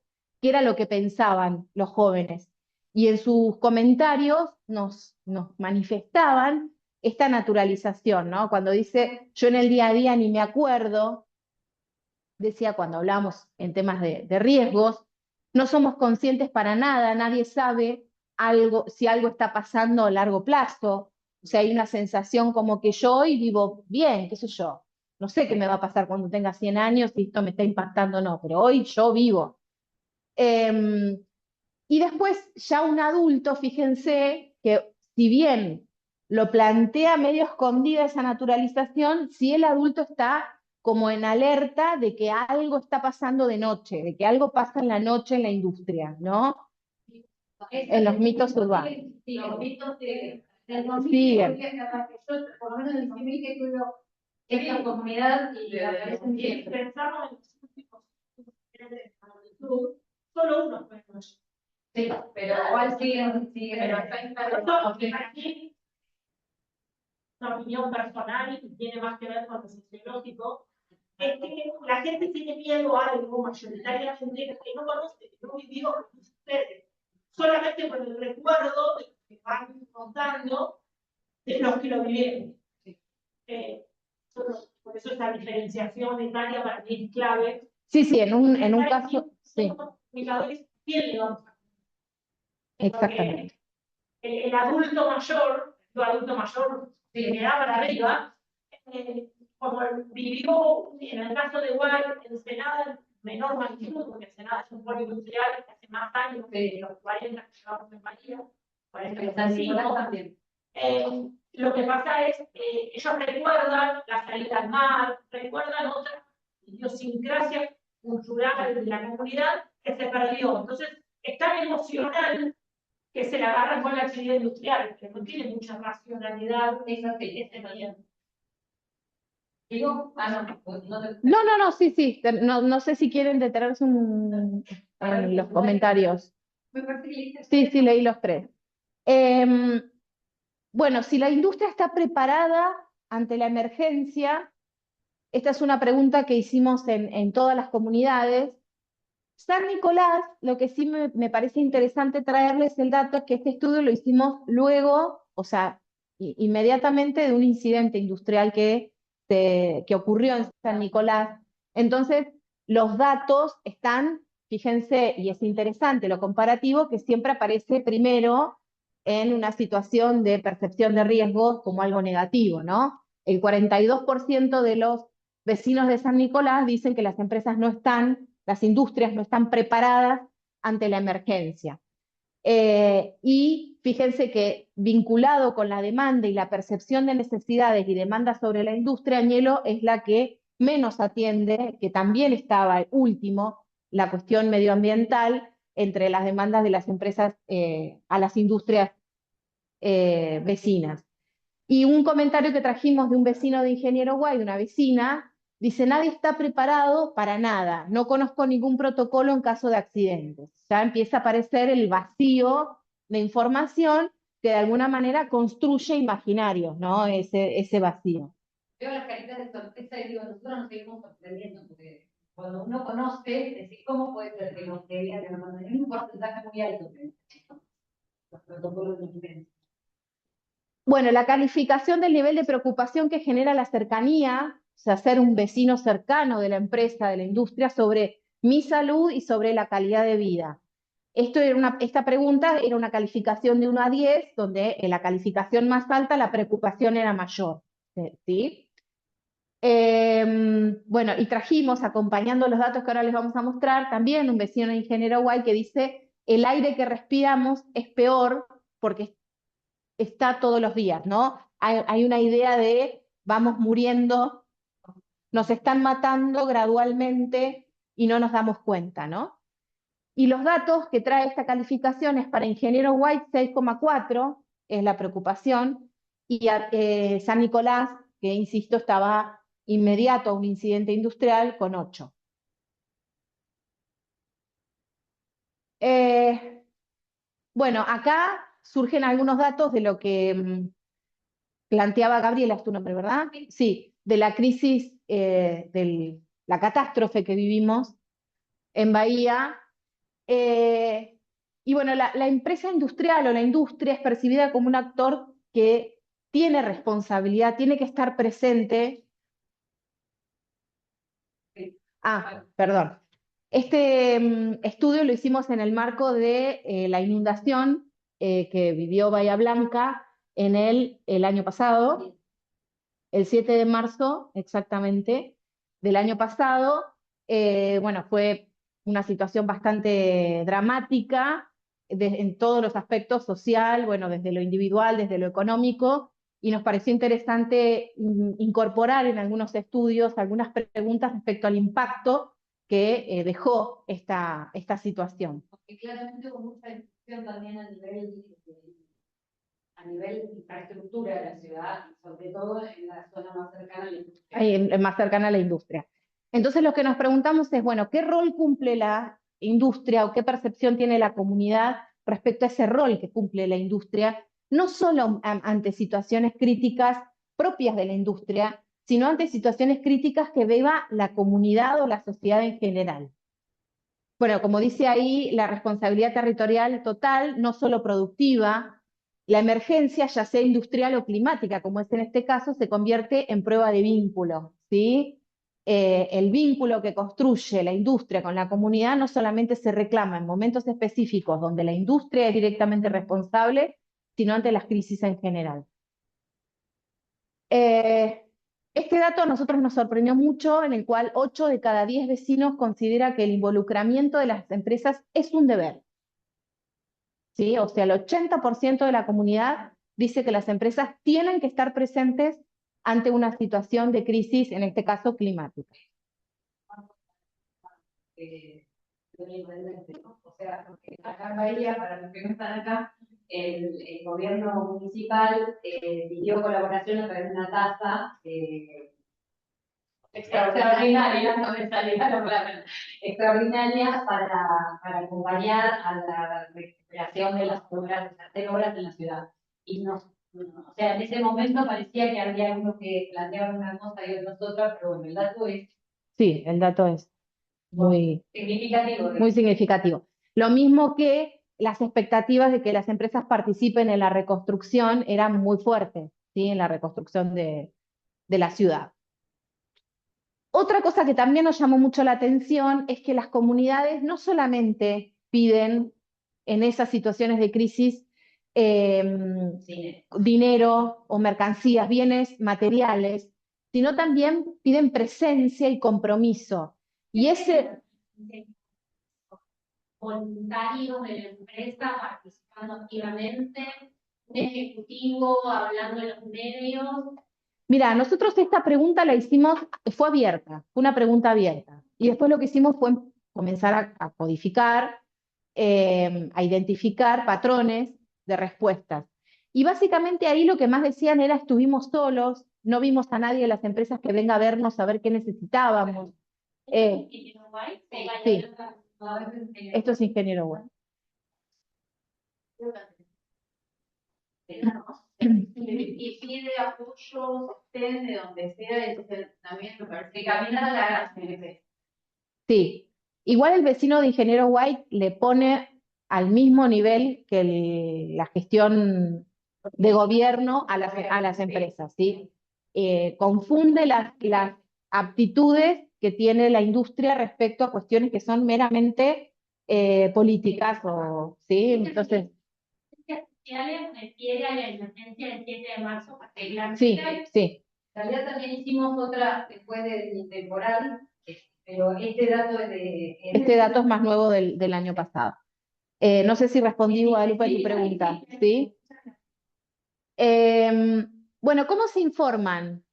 qué era lo que pensaban los jóvenes. Y en sus comentarios nos manifestaban esta naturalización, ¿no? Cuando dice, yo en el día a día ni me acuerdo, decía cuando hablamos en temas de riesgos, no somos conscientes para nada, nadie sabe si algo está pasando a largo plazo. O sea, hay una sensación como que yo hoy vivo bien, qué sé yo. No sé qué me va a pasar cuando tenga 100 años, si esto me está impactando o no, pero hoy yo vivo. Y después ya un adulto, fíjense que si bien lo plantea medio escondida esa naturalización, si el adulto está como en alerta de que algo está pasando de noche, de que algo pasa en la noche en la industria, ¿no? En los mitos urbanos. Sí, los mitos de Siguen. yo, por lo menos en el 2000 que tuve esta comunidad y pensamos en los últimos solo uno fue nuestro. Sí, pero igual siguen, pero para mí, una opinión personal y tiene más que ver con lo sociológico, es que la gente tiene miedo a algo mayoritariamente que no conoce, que no vivió con ustedes, solamente por el recuerdo de lo que van contando de los que lo vivieron. Por eso esta diferenciación etaria para mí es clave. Sí, en un caso, sí. Los comunicadores, ¿quién le vamos a Exactamente. El adulto mayor de edad para arriba, como vivió en el caso de White, en Senada, menor magnitud, porque Senada es un polo industrial que hace más años que los 40 que llevamos en María, 45 también. Lo que pasa es que ellos recuerdan la salida al mar, recuerdan otra idiosincrasia cultural de la comunidad que se perdió. Entonces, es tan emocional que se la agarran con la actividad industrial, que no tiene mucha racionalidad esa teoría. ¿Digo? No, sí. No sé si quieren detenerse en los comentarios. Sí, leí los tres. Bueno, si la industria está preparada ante la emergencia, esta es una pregunta que hicimos en todas las comunidades. San Nicolás, lo que sí me parece interesante traerles el dato es que este estudio lo hicimos luego, o sea, inmediatamente de un incidente industrial que ocurrió en San Nicolás. Entonces, los datos están, fíjense, y es interesante lo comparativo, que siempre aparece primero en una situación de percepción de riesgos como algo negativo, ¿no? El 42% de los vecinos de San Nicolás dicen que las empresas las industrias no están preparadas ante la emergencia. Y fíjense que vinculado con la demanda y la percepción de necesidades y demandas sobre la industria, Añelo es la que menos atiende, que también estaba último, la cuestión medioambiental entre las demandas de las empresas a las industrias vecinas. Y un comentario que trajimos de un vecino de Ingeniero Guay, de una vecina, dice, nadie está preparado para nada, no conozco ningún protocolo en caso de accidentes. Ya empieza a aparecer el vacío de información que de alguna manera construye imaginarios, ¿no? Ese vacío. Veo las caritas de sorpresa y digo, nosotros nos seguimos sorprendiendo, porque cuando uno conoce, decir, ¿cómo puede ser que nos querían de la manera? Es un porcentaje muy alto, ¿no? Los protocolos de emergencia. Bueno, la calificación del nivel de preocupación que genera la cercanía, o sea, ser un vecino cercano de la empresa, de la industria, sobre mi salud y sobre la calidad de vida. Esta pregunta era una calificación de 1 a 10, donde en la calificación más alta la preocupación era mayor. ¿Sí? Bueno, y trajimos, acompañando los datos que ahora les vamos a mostrar, también un vecino de Ingeniero Guay que dice, el aire que respiramos es peor porque está todos los días, ¿no? Hay una idea de vamos muriendo, nos están matando gradualmente y no nos damos cuenta, ¿no? Y los datos que trae esta calificación es para Ingeniero White 6,4, es la preocupación, y San Nicolás, que insisto, estaba inmediato a un incidente industrial con 8. Bueno, acá surgen algunos datos de lo que planteaba Gabriela, es tu nombre, ¿verdad? Sí, de la crisis, de la catástrofe que vivimos en Bahía. Y bueno, la empresa industrial o la industria es percibida como un actor que tiene responsabilidad, tiene que estar presente. Perdón. Este estudio lo hicimos en el marco de la inundación que vivió Bahía Blanca en el año pasado, el 7 de marzo exactamente del año pasado. Bueno, fue una situación bastante dramática en todos los aspectos social, bueno, desde lo individual, desde lo económico, y nos pareció interesante incorporar en algunos estudios algunas preguntas respecto al impacto que dejó esta situación. Porque claramente hubo mucha discusión también a nivel infraestructura de la ciudad, y sobre todo en la zona más cercana a la industria. Más cercana a la industria. Entonces lo que nos preguntamos es, bueno, ¿qué rol cumple la industria o qué percepción tiene la comunidad respecto a ese rol que cumple la industria, no solo ante situaciones críticas propias de la industria, sino ante situaciones críticas que viva la comunidad o la sociedad en general? Bueno, como dice ahí, la responsabilidad territorial total, no solo productiva, la emergencia, ya sea industrial o climática, como es en este caso, se convierte en prueba de vínculo, ¿sí? El vínculo que construye la industria con la comunidad no solamente se reclama en momentos específicos donde la industria es directamente responsable, sino ante las crisis en general. Este dato a nosotros nos sorprendió mucho, en el cual 8 de cada 10 vecinos considera que el involucramiento de las empresas es un deber. ¿Sí? O sea, el 80% de la comunidad dice que las empresas tienen que estar presentes ante una situación de crisis, en este caso climática. O sea, porque acá en Bahía, para los que no están acá, el gobierno municipal pidió colaboración a través de una tasa extraordinaria, no me salía la palabra, extraordinaria para acompañar a la recuperación de las obras, de hacer obras en la ciudad. Y o sea, en ese momento parecía que había unos que planteaban una cosa y otros otra, pero bueno, el dato es... Sí, el dato es muy significativo. Muy significativo. Lo mismo que las expectativas de que las empresas participen en la reconstrucción eran muy fuertes, ¿sí? En la reconstrucción de la ciudad. Otra cosa que también nos llamó mucho la atención es que las comunidades no solamente piden en esas situaciones de crisis dinero o mercancías, bienes materiales, sino también piden presencia y compromiso. Y ese... voluntarios de la empresa participando activamente, un ejecutivo hablando en los medios. Mira, nosotros esta pregunta la hicimos, fue abierta, fue una pregunta abierta. Y después lo que hicimos fue comenzar a codificar, a identificar patrones de respuestas. Y básicamente ahí lo que más decían era, estuvimos solos, no vimos a nadie de las empresas que venga a vernos a ver qué necesitábamos. Sí, esto es ingeniero web. Y pide apoyo usted de donde sea, entonces también me parece que caminar a la CNP. Sí, igual el vecino de ingeniero White le pone al mismo nivel que la gestión de gobierno a las empresas, ¿sí? Confunde las aptitudes que tiene la industria respecto a cuestiones que son meramente políticas, ¿sí? Entonces, Sociales refiere a la emergencia del 7 de marzo sí, particularmente. sí. En realidad también hicimos otra después del temporal, pero este dato es de... Este dato es más nuevo del año pasado. No sé si respondí, Guadalupe, a tu pregunta, ¿sí? Bueno, ¿cómo se informan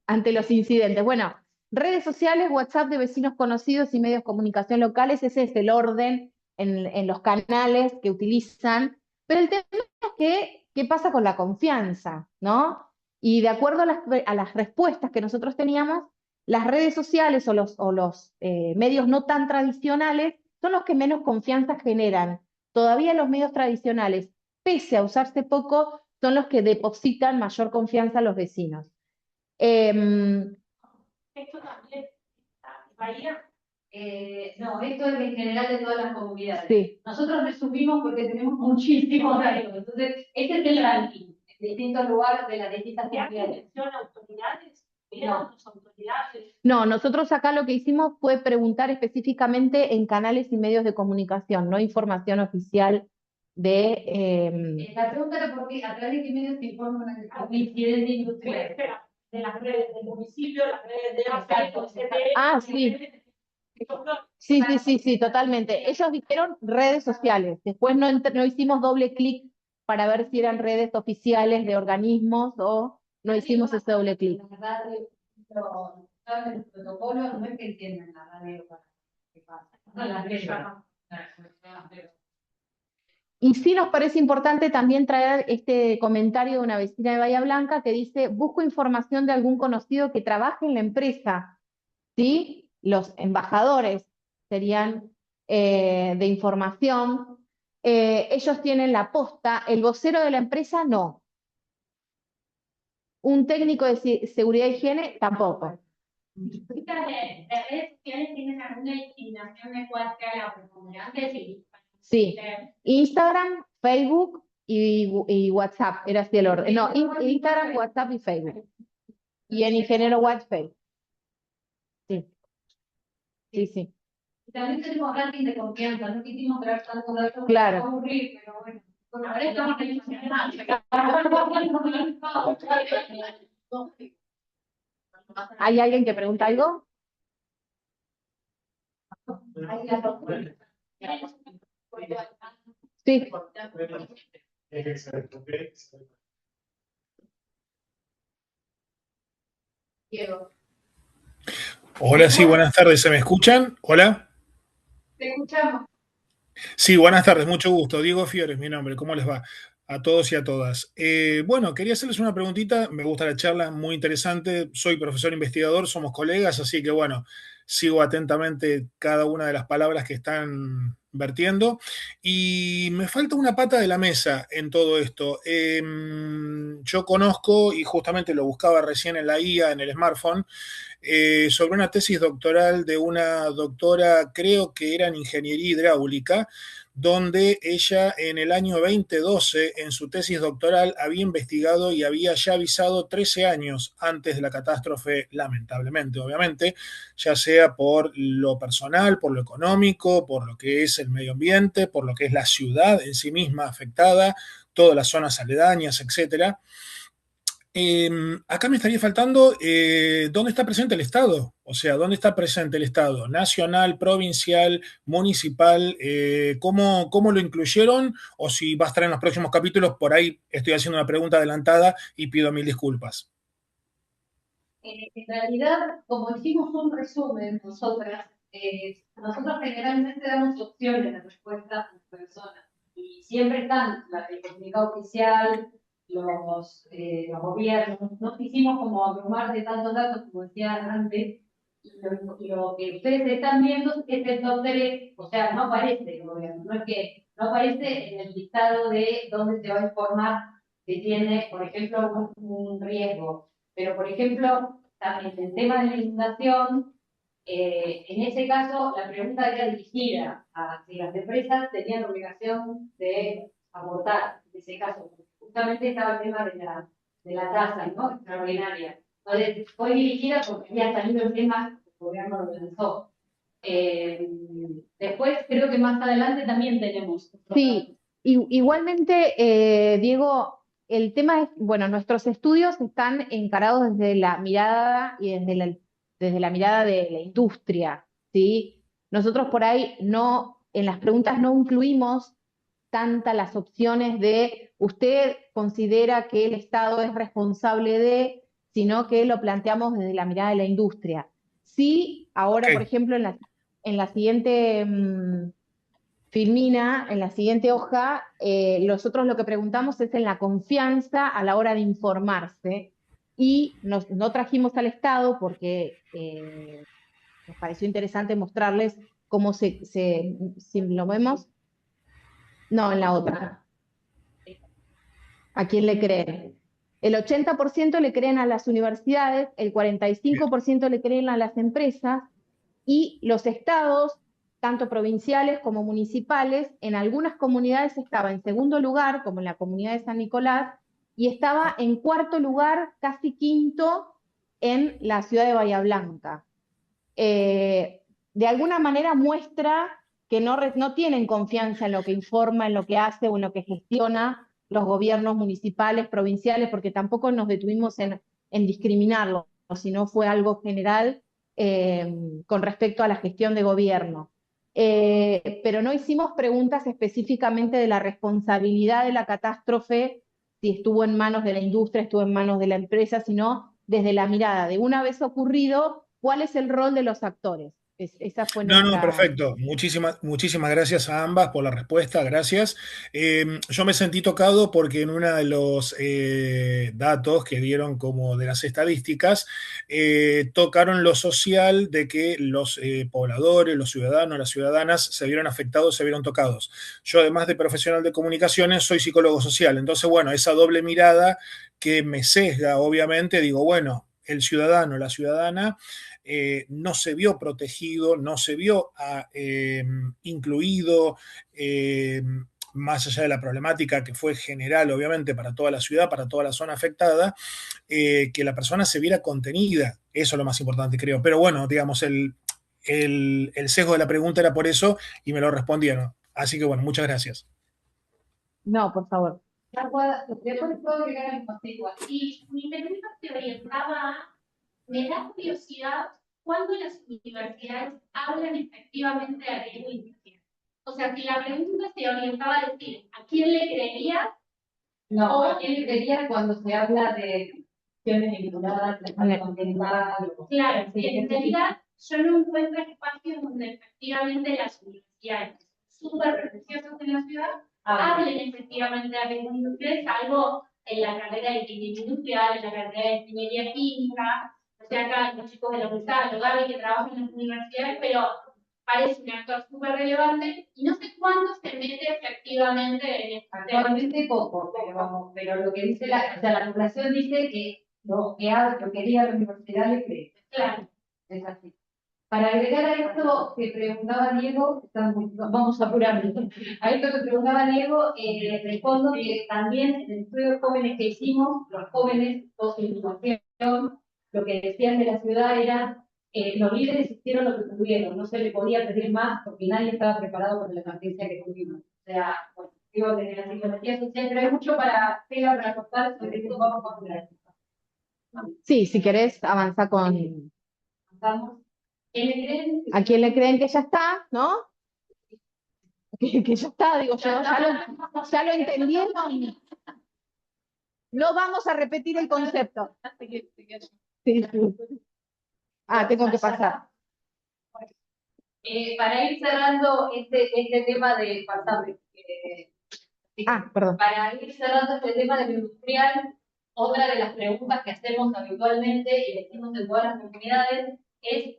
ante los incidentes? Bueno, redes sociales, WhatsApp de vecinos conocidos y medios de comunicación locales, ese es el orden en los canales que utilizan. Pero el tema es que, ¿qué pasa con la confianza, no? Y de acuerdo a las respuestas que nosotros teníamos, las redes sociales o los medios no tan tradicionales son los que menos confianza generan. Todavía los medios tradicionales, pese a usarse poco, son los que depositan mayor confianza a los vecinos. Esto también, Bahía, no, esto es en general de todas las comunidades. Sí. Nosotros resumimos porque tenemos muchísimos datos. Entonces, este es el ranking en distintos lugares de las distintas comunidades. ¿Atención a autoridades? No. Autoridades. No, nosotros acá lo que hicimos fue preguntar específicamente en canales y medios de comunicación, no información oficial de... La pregunta era por qué, a través de qué medios se informan a incidentes industriales. De las redes del municipio, las redes de AFE, Ah, sí. Sí, totalmente. Ellos dijeron redes sociales. Después no hicimos doble clic para ver si eran redes oficiales de organismos o no hicimos ese doble clic. La radio, saben el protocolo, no es que entiendan la radio para qué pasa. No, la radio. Y sí nos parece importante también traer este comentario de una vecina de Bahía Blanca que dice, busco información de algún conocido que trabaje en la empresa, ¿sí? Los embajadores serían de información. Ellos tienen la posta, el vocero de la empresa no. Un técnico de seguridad e higiene tampoco. ¿Las redes sociales tienen alguna discriminación de cuál sea la preponderante? Sí, Instagram, Facebook y WhatsApp, era así el orden. No, Instagram, WhatsApp y Facebook. Y en ingeniero WhatsApp. Sí, sí. Y también tenemos ranking de confianza, no quisimos traer tantos datos Claro. para aburrir, pero bueno. Ahora estamos ¿Hay alguien que pregunta algo? Sí. Hola, sí, buenas tardes. ¿Se me escuchan? Hola. Te escuchamos. Sí, buenas tardes, mucho gusto. Diego Fiore es mi nombre. ¿Cómo les va? A todos y a todas. Bueno, quería hacerles una preguntita. Me gusta la charla, muy interesante. Soy profesor investigador, somos colegas, así que bueno, sigo atentamente cada una de las palabras que están vertiendo. Y me falta una pata de la mesa en todo esto. Yo conozco, y justamente lo buscaba recién en la IA, en el smartphone, sobre una tesis doctoral de una doctora, creo que era en ingeniería hidráulica, donde ella en el año 2012, en su tesis doctoral, había investigado y había ya avisado 13 años antes de la catástrofe, lamentablemente, obviamente, ya sea por lo personal, por lo económico, por lo que es el medio ambiente, por lo que es la ciudad en sí misma afectada, todas las zonas aledañas, etcétera. Acá me estaría faltando, ¿dónde está presente el Estado? O sea, ¿dónde está presente el Estado? ¿Nacional, provincial, municipal? ¿Cómo lo incluyeron? O si va a estar en los próximos capítulos, por ahí estoy haciendo una pregunta adelantada y pido mil disculpas. En realidad, como hicimos un resumen nosotros generalmente damos opciones de respuesta a las personas y siempre están el comunicado oficial, los gobiernos. No quisimos como abrumar de tantos datos, como decía antes, y lo que ustedes están viendo es el top 3, o sea, no aparece el gobierno, no es que no aparece en el listado de donde se va a informar que tiene, por ejemplo, un riesgo. Pero, por ejemplo, también el tema de la inundación, en ese caso, la pregunta era dirigida a si las empresas tenían la obligación de aportar, en ese caso, porque justamente estaba el tema de la tasa, ¿no? Extraordinaria. Entonces, fue dirigida porque había salido el tema, el gobierno lo lanzó. Después, creo que más adelante también tenemos. Sí, igualmente, Diego, el tema es, bueno, nuestros estudios están encarados desde la mirada y desde la mirada de la industria, ¿sí? Nosotros por ahí no, en las preguntas no incluimos tantas las opciones de usted considera que el Estado es responsable de, sino que lo planteamos desde la mirada de la industria. Sí, ahora, por Ok. ejemplo, en la siguiente Filmina, en la siguiente hoja, nosotros lo que preguntamos es en la confianza a la hora de informarse y no trajimos al Estado porque nos pareció interesante mostrarles cómo si lo vemos, no, en la otra. ¿A quién le creen? El 80% le creen a las universidades, el 45% le creen a las empresas y los estados, tanto provinciales como municipales, en algunas comunidades estaba en segundo lugar, como en la comunidad de San Nicolás, y estaba en cuarto lugar, casi quinto, en la ciudad de Bahía Blanca. De alguna manera muestra que no tienen confianza en lo que informa, en lo que hace o en lo que gestiona los gobiernos municipales, provinciales, porque tampoco nos detuvimos en discriminarlo, sino fue algo general con respecto a la gestión de gobierno. Pero no hicimos preguntas específicamente de la responsabilidad de la catástrofe, si estuvo en manos de la industria, estuvo en manos de la empresa, sino desde la mirada de una vez ocurrido, ¿cuál es el rol de los actores? Esa fue No, nuestra... perfecto. Muchísimas gracias a ambas por la respuesta, gracias. Yo me sentí tocado porque en uno de los datos que dieron como de las estadísticas, tocaron lo social de que los pobladores, los ciudadanos, las ciudadanas se vieron afectados, se vieron tocados. Yo, además de profesional de comunicaciones, soy psicólogo social. Entonces, bueno, esa doble mirada que me sesga, obviamente, digo, bueno, el ciudadano, la ciudadana no se vio protegido, no se vio incluido, más allá de la problemática que fue general, obviamente, para toda la ciudad, para toda la zona afectada, que la persona se viera contenida. Eso es lo más importante, creo. Pero bueno, digamos, el sesgo de la pregunta era por eso y me lo respondieron. Así que bueno, muchas gracias. No, por favor. Después puedo agregar el contexto. Y mi pregunta se orientaba a, me da curiosidad cuándo las universidades hablan efectivamente de riesgo industrial. O sea, si la pregunta se orientaba a decir, ¿a quién le creería? No, ¿A quién le creería cuando se habla de cuestiones vinculadas al ambiental? Claro, en realidad yo no encuentro espacios donde efectivamente las universidades súper prestigiosas en la ciudad hablen efectivamente de riesgo industrial, salvo en la carrera de ingeniería industrial, en la carrera de ingeniería química. O sea, acá los chicos de la universidad, los Gaby que trabajan en las universidades, pero parece un actor súper relevante y no sé cuándo se mete efectivamente en esta. Actualmente poco, pero lo que dice o sea, la población dice que lo que diga la universidad le cree. Claro, es así. Para agregar a esto que preguntaba Diego, vamos a apurarnos. A esto que preguntaba Diego, respondo que también en el estudio de jóvenes que hicimos, los jóvenes, todos en innovación, lo que decían de la ciudad era los líderes hicieron lo que pudieron, no se le podía pedir más porque nadie estaba preparado para la emergencia que tuvimos. O sea, bueno, digo, desde la psicología social, pero hay mucho para contar sobre esto, vamos a hablar. Sí, si querés, avanza con Vamos. ¿Quién le creen? a quién le creen que ya está, ¿no? Que ya está, digo yo, ya lo entendieron. No vamos a repetir el concepto. Sí, sí. Tengo que pasar. Para ir cerrando este tema de Perdón. para ir cerrando este tema de lo industrial, otra de las preguntas que hacemos habitualmente y le decimos en todas las comunidades es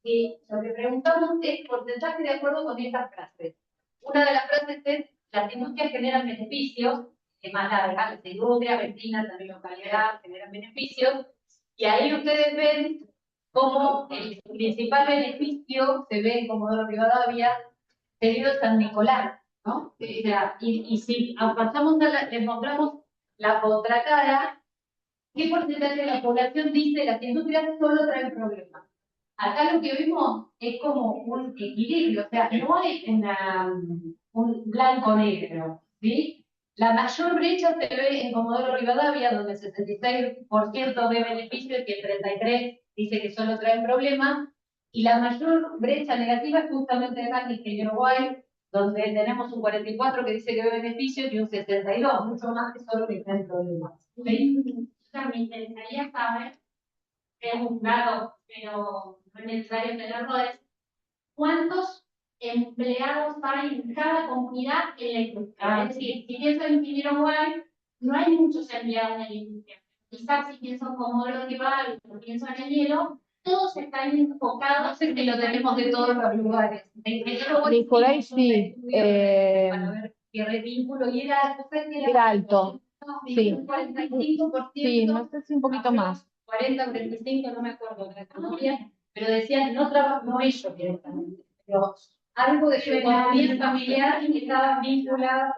si lo que preguntamos es porcentaje de acuerdo con estas frases. Una de las frases es: las industrias generan beneficios, es más larga, las industrias, vecinas, también localidad, generan beneficios, y ahí ustedes ven cómo el principal beneficio se ve en Comodoro Rivadavia, seguido de San Nicolás, ¿no? O sea, y si pasamos les mostramos la otra cara, ¿qué porcentaje de la población dice las industrias solo traen problemas? Acá lo que vemos es como un equilibrio, o sea, no hay un blanco-negro, ¿sí? La mayor brecha se ve en Comodoro Rivadavia, donde el 66% ve beneficios y el 33% dice que solo traen problemas, y la mayor brecha negativa es justamente acá en Ingeniero Guay, donde tenemos un 44% que dice que ve beneficios y un 62%, mucho más que solo que traen problemas. ¿Sí? O sea, me interesaría saber, es un dato, pero no es necesario tenerlo, es cuántos empleados hay en cada comunidad en la industria. Es decir, si pienso en Ingeniero Guay, no hay muchos empleados en la industria. Quizás si pienso en Comodoro Rivadavia o pienso en el hielo, todos están enfocados en que lo tenemos de todos los lugares. Y por ahí sí. Para ver qué vínculo, y Era alto. Sí. Un 45%. Sí, no sé si un poquito más. 40, 45, no me acuerdo de la categoría, pero decían no ellos directamente, pero algo de su economía familiar que estaba vinculado a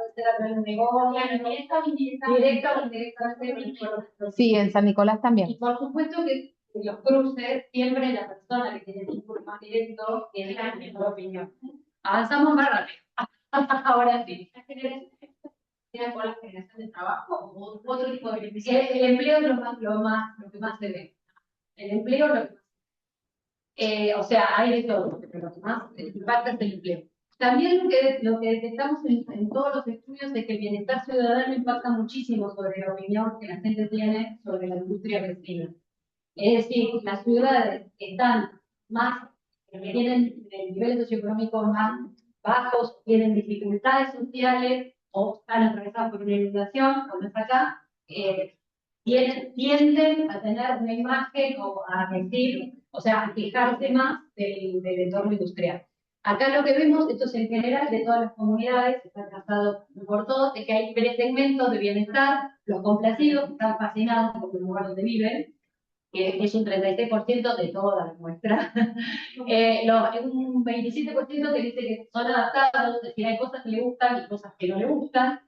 un negocio, directa o indirectamente vinculado. Sí, en San Nicolás también. Y por supuesto que los cruces, siempre la persona que tiene vínculo más directo tiene la mejor opinión. Avanzamos más rápido. Ahora sí. ¿Tiene por la generación de trabajo o otro tipo de beneficios? El empleo es lo que más se ve. El empleo es lo que más. O sea, hay de todo, pero lo que más impacta es el empleo. También lo que detectamos en todos los estudios es que el bienestar ciudadano impacta muchísimo sobre la opinión que la gente tiene sobre la industria vecina. Es decir, las ciudades que están más, que tienen niveles socioeconómicos más bajos, tienen dificultades sociales o están atravesadas por una inundación, como es acá, tienden a tener una imagen o a decir, o sea, a quejarse más del entorno industrial. Acá lo que vemos, esto es en general de todas las comunidades, está trazado por todos, es que hay tres segmentos de bienestar: los complacidos, que están fascinados con el lugar donde viven, que es un 36% de toda la muestra. Un 27% que dice que son adaptados, es decir, hay cosas que le gustan y cosas que no le gustan.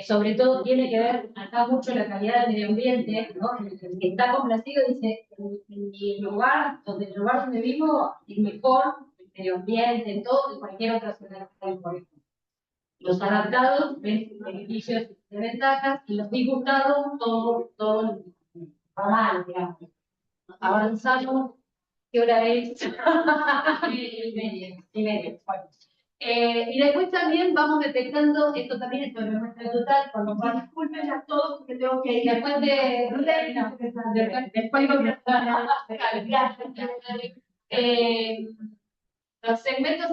Sobre todo tiene que ver acá mucho la calidad del medio ambiente, ¿no? El que está complacido dice: en mi lugar, el lugar donde vivo es mejor, el medio ambiente, en todo, que cualquier otra ciudad que está en Puerto. Los adaptados ven beneficios y desventajas, y los disgustados, todo mal, digamos. Avanzamos. ¿Qué hora es? y medio. Bueno. Y después también vamos detectando, esto también es sobre muestra total, cuando disculpen a todos porque tengo que ir después los segmentos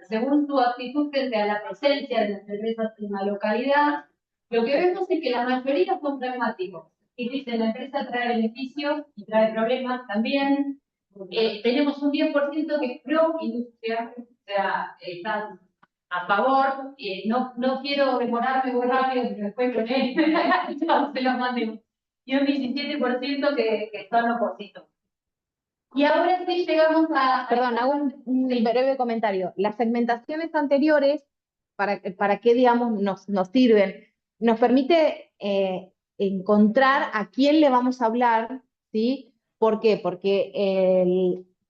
según tu actitud frente a la presencia de las empresas en la localidad, lo que vemos es que la mayoría son pragmáticos. Y dicen, la empresa trae beneficios y trae problemas también. Tenemos un 10% que es pro industria, o sea, están a favor. No quiero demorarme muy rápido, pero después se los mandemos. Y un 17% que son opositos. Y ahora sí llegamos a... Perdón, hago un breve comentario. Las segmentaciones anteriores, ¿para qué, digamos, nos sirven? Nos permite encontrar a quién le vamos a hablar, ¿sí? ¿Por qué? Porque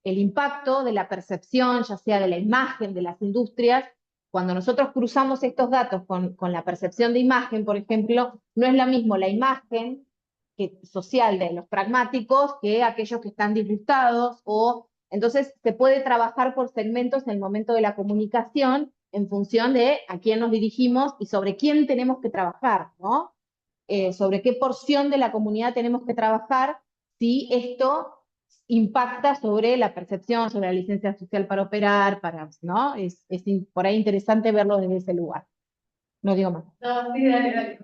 el impacto de la percepción, ya sea de la imagen de las industrias, cuando nosotros cruzamos estos datos con la percepción de imagen, por ejemplo, no es lo mismo la imagen social de los pragmáticos que aquellos que están disgustados, o entonces se puede trabajar por segmentos en el momento de la comunicación en función de a quién nos dirigimos y sobre quién tenemos que trabajar, ¿no? Sobre qué porción de la comunidad tenemos que trabajar si esto impacta sobre la percepción, sobre la licencia social para operar, ¿no? Es por ahí interesante verlo desde ese lugar. No digo más. No, sí, dale, dale.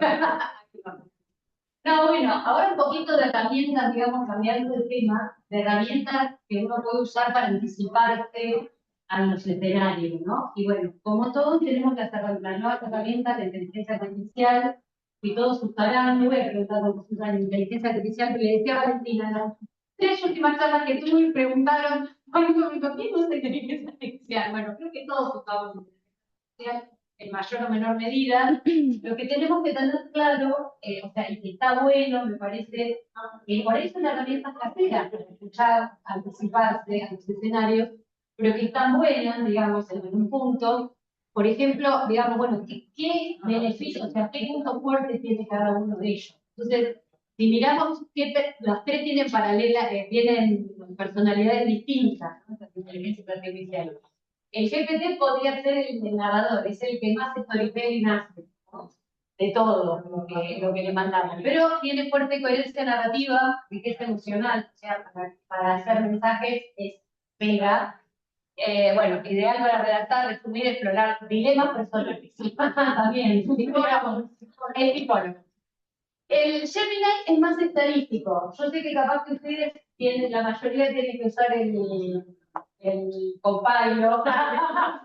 No, bueno, ahora un poquito de herramientas, digamos, cambiando de tema, de herramientas que uno puede usar para anticiparse a los escenarios, ¿no? Y bueno, como todos tenemos las nuevas herramientas de inteligencia artificial y todos usarán, me voy a preguntar cómo se usa la inteligencia artificial, pero le decía a Valentina, las 3 últimas charlas que tuve y preguntaron, ¿por qué no se inteligencia artificial? Bueno, creo que todos usamos inteligencia artificial en mayor o menor medida. Lo que tenemos que tener claro, o sea, y que está bueno, me parece, que por eso la herramienta casera, para escuchar, anticiparse a los escenarios, pero que están buenas, digamos, en un punto. Por ejemplo, digamos, bueno, ¿qué beneficios, o sea, qué puntos fuertes tiene cada uno de ellos? Entonces, si miramos, las 3 tienen paralelas, tienen personalidades distintas, ¿no? Las inteligencias artificiales. El GPT podría ser el narrador, es el que más storytelling hace, ¿no? De todo lo que le mandamos. Pero tiene fuerte coherencia narrativa y que es emocional, o sea, para hacer mensajes es pega. Bueno, ideal para redactar, resumir, explorar dilemas personales. También, es tipólogo. El Gemini es más estadístico. Yo sé que capaz que ustedes tienen, la mayoría tienen que usar el Copilot,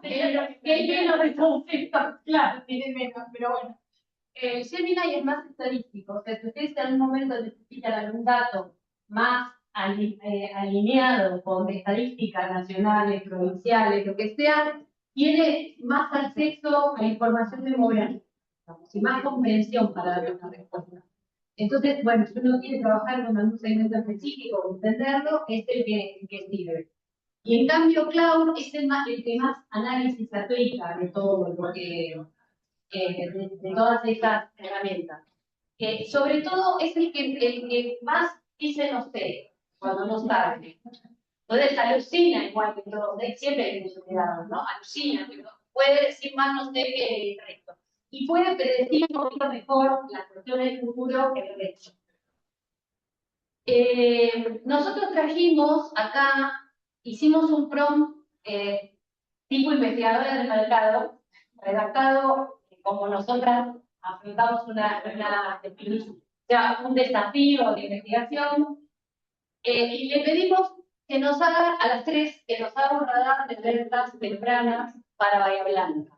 que es menos de conceptos, claro, tiene menos, pero bueno. El Gemini es más estadístico, o sea, si ustedes en un momento necesitan algún dato más alineado con estadísticas nacionales, provinciales, lo que sea, tiene más acceso a información demográfica, y más comprensión para dar una respuesta. Entonces, bueno, si uno quiere trabajar con algún segmento específico, entenderlo, es el que sirve. Y en cambio, Cloud es el que más análisis aplica de todo lo que, de todas estas herramientas. Sobre todo es el que más dice no sé, cuando no sabe. Entonces alucina igual que todo, siempre hay mucho cuidado, ¿no? Alucina, pero puede decir más no sé que el resto. Y puede predecir un poquito mejor las cuestiones del futuro que el resto. Nosotros trajimos acá, hicimos un prompt tipo investigadora del mercado, redactado como nosotras afrontamos un desafío de investigación, y le pedimos que nos haga a las 3, que nos haga un radar de alertas tempranas para Bahía Blanca.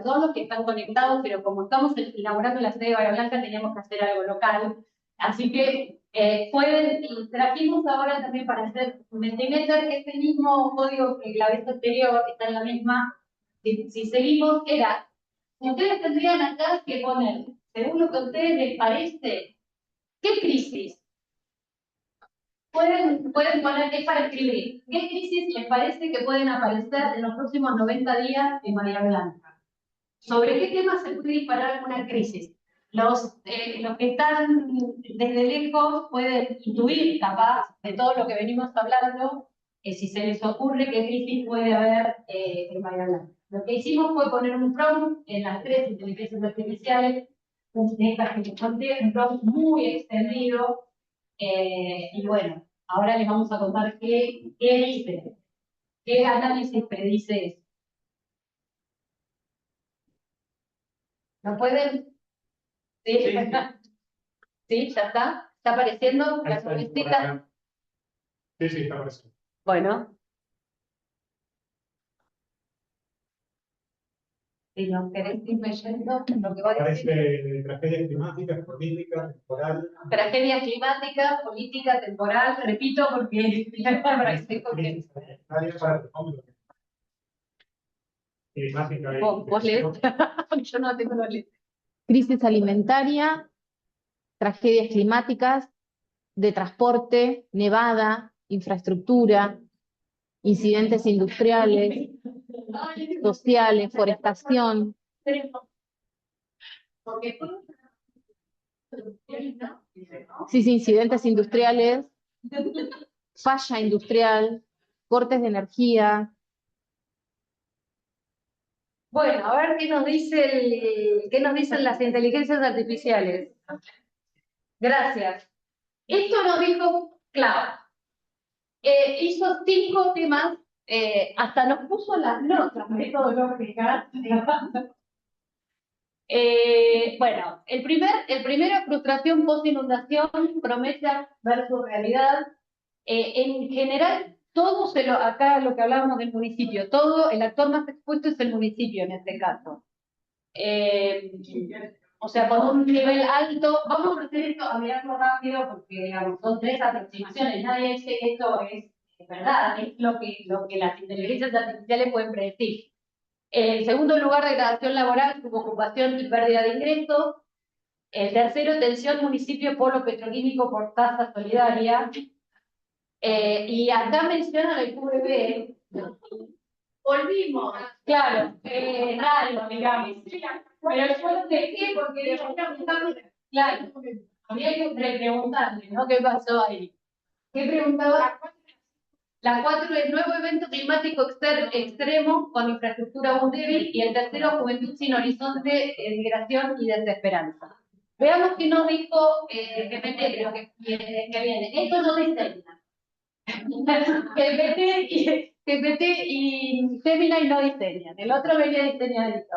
Todos los que están conectados, pero como estamos inaugurando la sede de Bahía Blanca, teníamos que hacer algo local. Así que y trajimos ahora también para hacer Mentimeter, este mismo código que la vez anterior está en la misma. Si seguimos, ustedes tendrían acá que poner, según lo que a ustedes les parece, ¿qué crisis? Pueden poner qué para escribir. ¿Qué crisis les parece que pueden aparecer en los próximos 90 días en Bahía Blanca? ¿Sobre qué temas se puede disparar una crisis? Los que están desde lejos pueden intuir, capaz, de todo lo que venimos hablando, si se les ocurre qué crisis puede haber en Bahía Blanca. Lo que hicimos fue poner un prompt en las 3 inteligencias artificiales, un prompt muy extendido, y bueno, ahora les vamos a contar qué dice, qué análisis predice eso. ¿No pueden? ¿Sí? Sí, ¿Sí? ¿Ya está? ¿Está apareciendo la sorpresita? Sí, sí, está apareciendo. Bueno. Si no queréis ir leyendo lo que va a decir. Aparece tragedias climáticas, política, temporal. Tragedia climática, política, temporal, repito porque vos lees, yo no tengo los lees. Crisis alimentaria, tragedias climáticas, de transporte, nevada, infraestructura, incidentes industriales, sociales, forestación. Porque Sí, sí, incidentes industriales, falla industrial, cortes de energía. Bueno, a ver qué nos dicen las inteligencias artificiales. Gracias. Esto nos dijo Clau. Hizo 5 temas, hasta nos puso las notas metodológicas. Bueno, el primero, frustración post-inundación, promesa versus realidad. En general, acá lo que hablábamos del municipio, el actor más expuesto es el municipio en este caso. O sea, con un nivel alto, vamos a hacer esto, a mirarlo rápido, porque digamos, son 3 aproximaciones, nadie dice que esto es verdad, es lo que las inteligencias artificiales pueden predecir. En segundo lugar, degradación laboral, subocupación y pérdida de ingresos. El tercero, tensión municipio polo petroquímico por tasa solidaria. Y acá menciona el QVB. Volvimos, claro, raro, digamos. Pero yo lo dejé porque claro, había que preguntarle, ¿no? ¿Qué pasó ahí? ¿Qué preguntaba? La 4 es nuevo evento climático extremo con infraestructura aún débil, y el tercero, juventud sin horizonte, migración y desesperanza. Veamos qué nos dijo GPT, lo que viene. Esto no diseña. GPT y Gemini no diseñan, el otro venía diseñadito.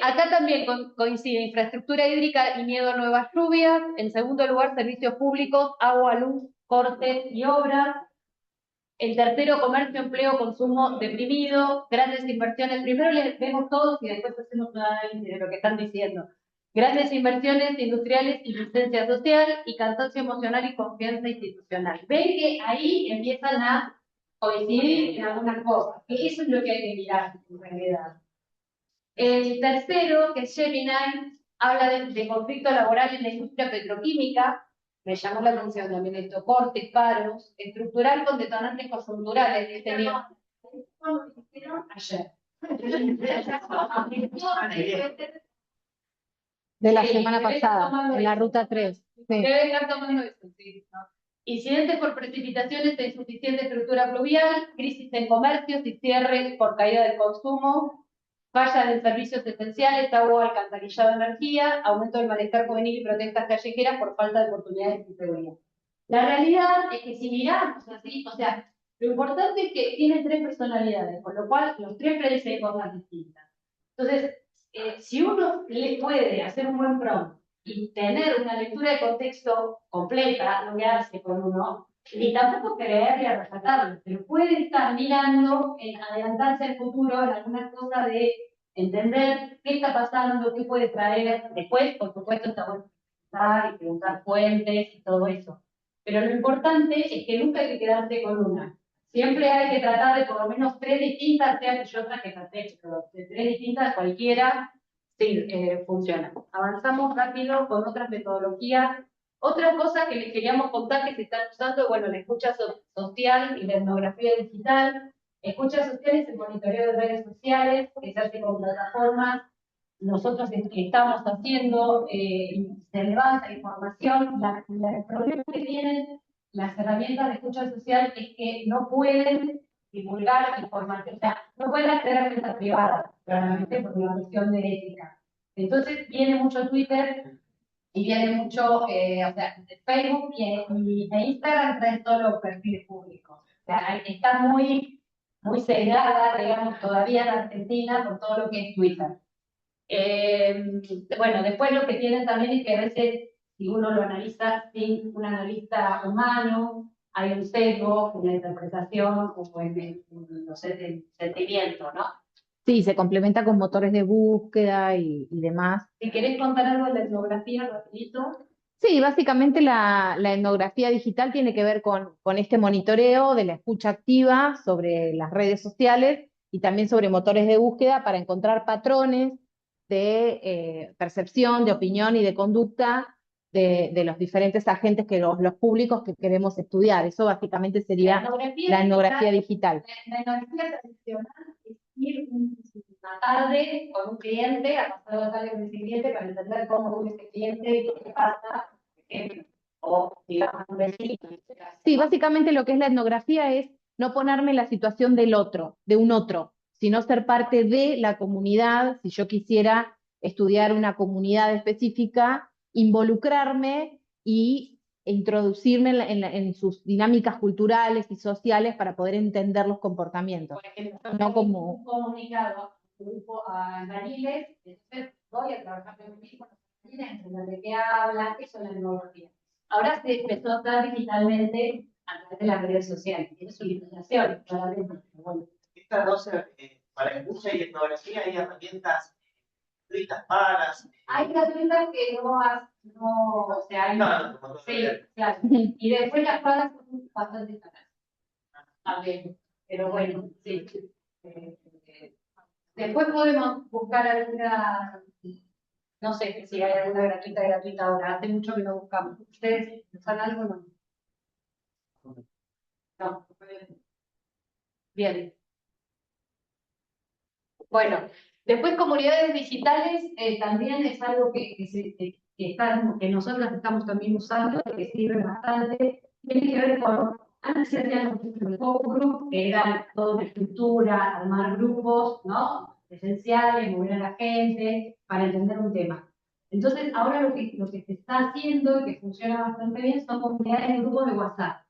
Acá también coincide infraestructura hídrica y miedo a nuevas lluvias. En segundo lugar, servicios públicos, agua, luz, cortes y obras. El tercero, comercio, empleo, consumo deprimido, grandes inversiones. Primero les vemos todos y después hacemos un análisis de lo que están diciendo. Grandes inversiones industriales y licencia social, y cansancio emocional y confianza institucional. Ven que ahí empiezan a coincidir en algunas cosas, que eso es lo que hay que mirar en realidad. El tercero, que es Gemini, habla de conflicto laboral en la industria petroquímica. Me llamó la atención también esto, cortes, paros, estructural con detonantes coyunturales. Ayer. De la semana pasada, en la ruta 3. Sí. Debe estar tomando eso, sí. Incidentes por precipitaciones de insuficiente estructura fluvial, crisis en comercios y cierres por caída del consumo, falla en servicios esenciales, agua, alcantarillado, energía, aumento del malestar juvenil y protestas callejeras por falta de oportunidades y seguridad. La realidad es que si miramos así, o sea, lo importante es que tiene 3 personalidades, con lo cual los 3 predicen cosas distintas. Entonces, si uno le puede hacer un buen prompt y tener una lectura de contexto completa, no quedarse con uno, y tampoco creer y resaltarlo, pero puede estar mirando en adelantarse al futuro en algunas cosas de entender qué está pasando, qué puede traer. Después, por supuesto, está bueno pensar y preguntar fuentes y todo eso. Pero lo importante es que nunca hay que quedarse con una. Siempre hay que tratar de por lo menos 3 distintas, sea que yo traje traté, pero de 3 distintas cualquiera, sí, funciona. Avanzamos rápido con otras metodologías. Otra cosa que les queríamos contar que se están usando, bueno, la escucha social y la etnografía digital. Escucha social es el monitoreo de redes sociales, que se hace con plataformas. Nosotros estamos haciendo, se levanta información. El problema que tienen las herramientas de escucha social es que no pueden divulgar información, o sea, no pueden acceder a cuentas privadas, claramente por una cuestión de ética. Entonces viene mucho Twitter y viene mucho, o sea, Facebook e Instagram traen solo perfiles públicos. O sea, está muy sesgada, digamos, todavía en Argentina por todo lo que es Twitter. Bueno, después lo que tienen también es que a veces, si uno lo analiza sin un analista humano, hay un sesgo en la interpretación o en el, no sé, del sentimiento, ¿no? Sí, se complementa con motores de búsqueda y demás. Si querés contar algo de la etnografía, rapidito. Sí, básicamente la etnografía digital tiene que ver con este monitoreo de la escucha activa sobre las redes sociales y también sobre motores de búsqueda para encontrar patrones de percepción, de opinión y de conducta de los diferentes agentes, los públicos que queremos estudiar. Eso básicamente sería la etnografía digital. La etnografía tradicional es ir un una tarde con un cliente, a pasar la tarde con ese cliente para entender cómo es ese cliente, qué pasa, por ejemplo, o digamos un vecino. Sí, básicamente lo que es la etnografía es no ponerme en la situación del otro, de un otro, sino ser parte de la comunidad. Si yo quisiera estudiar una comunidad específica, involucrarme e introducirme en sus dinámicas culturales y sociales para poder entender los comportamientos. Por ejemplo, No como... un comunicado a un grupo a Daniles, entonces voy a trabajar con mi hijo, entender de qué hablan, eso es la etnografía. Ahora se empezó a estar digitalmente a través de las redes sociales. Tiene su limitación, claramente. Bueno. Estas dos, para industria y etnografía, hay herramientas gratuitas, pagas. Hay gratuitas que no, o sea, hay, No, sí, claro. Y después las pagas son bastante caras. También. Pero bueno, sí. Después podemos buscar alguna, no sé si hay alguna gratuita ahora. Hace mucho que no buscamos. ¿Ustedes usan algo o no? No. Bien. Bueno, después comunidades digitales también es algo que nosotros estamos también usando, que sirve bastante. Tiene que ver con, antes se hacían los focus group, que era toda una estructura, armar grupos, ¿no? Esenciales, mover a la gente para entender un tema. Entonces, ahora lo que se está haciendo y que funciona bastante bien son comunidades de grupos de WhatsApp,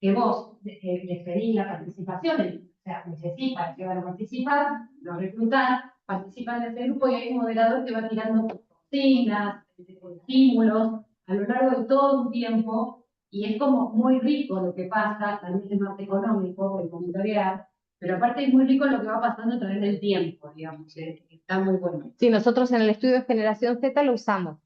que vos les pedís la participación, o sea, necesitan que van a participar, los reclutan, participan en ese grupo y hay un moderador que va tirando consignas, estímulos a lo largo de todo un tiempo y es como muy rico lo que pasa, también es más económico, el monitorear, pero aparte es muy rico lo que va pasando a través del tiempo, digamos, está muy bueno. Sí, nosotros en el estudio de Generación Z lo usamos.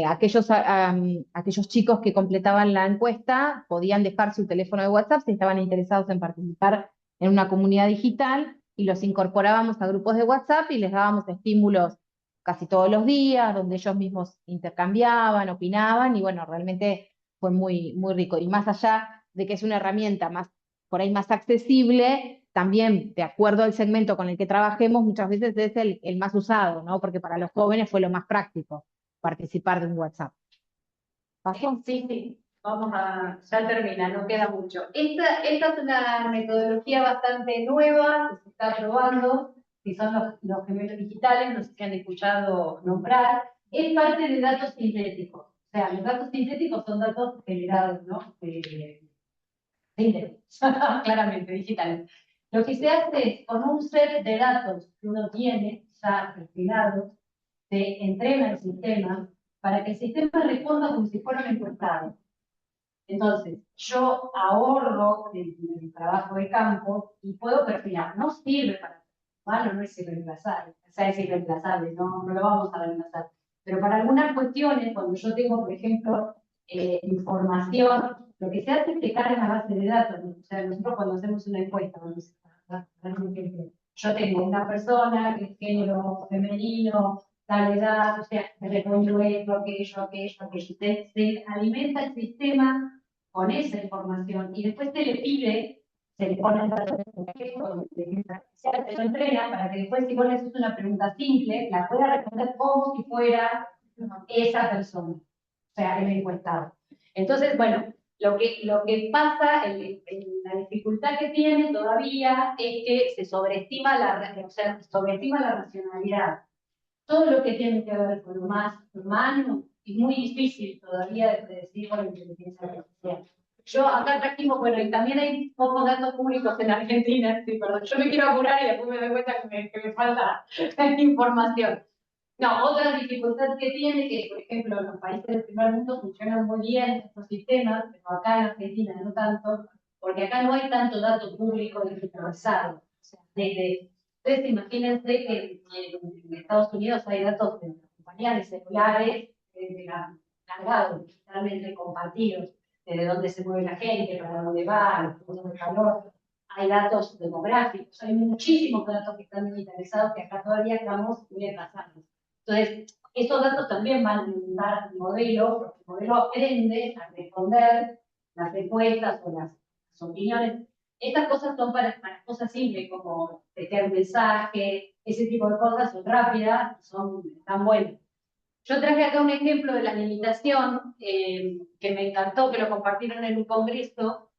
Aquellos chicos que completaban la encuesta podían dejar su teléfono de WhatsApp si estaban interesados en participar en una comunidad digital y los incorporábamos a grupos de WhatsApp y les dábamos estímulos casi todos los días, donde ellos mismos intercambiaban, opinaban y bueno, realmente fue muy, muy rico. Y más allá de que es una herramienta más, por ahí más accesible, también de acuerdo al segmento con el que trabajemos, muchas veces es el más usado, ¿no? Porque para los jóvenes fue lo más práctico participar de un WhatsApp. ¿Pasó? Sí. Vamos ya termina, no queda mucho. Esta es una metodología bastante nueva que se está probando, que son los gemelos digitales, no sé si han escuchado nombrar. Es parte de datos sintéticos. O sea, los datos sintéticos son datos generados, ¿no? Sintéticos, claramente, digitales. Lo que se hace es, con un set de datos que uno tiene ya refinados, se entrena el sistema para que el sistema responda como si fuera un encuestado. Entonces, yo ahorro el trabajo de campo y puedo perfilar. No sirve para humano, no es irreemplazable. O sea, es irreemplazable, no lo vamos a reemplazar. Pero para algunas cuestiones, cuando yo tengo, por ejemplo, información, lo que se hace es que carga la base de datos. O sea, nosotros cuando hacemos una encuesta, yo tengo una persona que es género femenino, tal edad, o sea, me respondió esto, aquello. Se alimenta el sistema con esa información y después se le pide, se le pone el dato se lo entrena para que después si vos le haces una pregunta simple, la pueda responder como si fuera esa persona, o sea, el encuestado. Entonces, bueno, lo que pasa, la dificultad que tiene todavía es que se sobreestima la racionalidad. Todo lo que tiene que ver con lo más humano es muy difícil todavía de predecir con la inteligencia artificial. Yo acá trajimos, bueno, y también hay pocos datos públicos en Argentina, sí, perdón, yo me quiero apurar y después me doy cuenta que me falta información. No, otra dificultad que tiene, que por ejemplo los países del primer mundo funcionan muy bien estos sistemas, pero acá en Argentina no tanto, porque acá no hay tanto dato público digitalizado. O sea, ustedes imagínense que en Estados Unidos hay datos de las compañías de celulares cargados, digitalmente compartidos, de dónde se mueve la gente, para dónde va, los puntos de calor. Hay datos demográficos, hay muchísimos datos que están digitalizados que acá todavía estamos muy atrasados. Entonces, esos datos también van a alimentar el modelo, porque el modelo aprende a responder las respuestas o las opiniones Estas cosas son para cosas simples, como tener un mensaje, ese tipo de cosas son rápidas, están buenas. Yo traje acá un ejemplo de la limitación que me encantó, que lo compartieron en un congreso,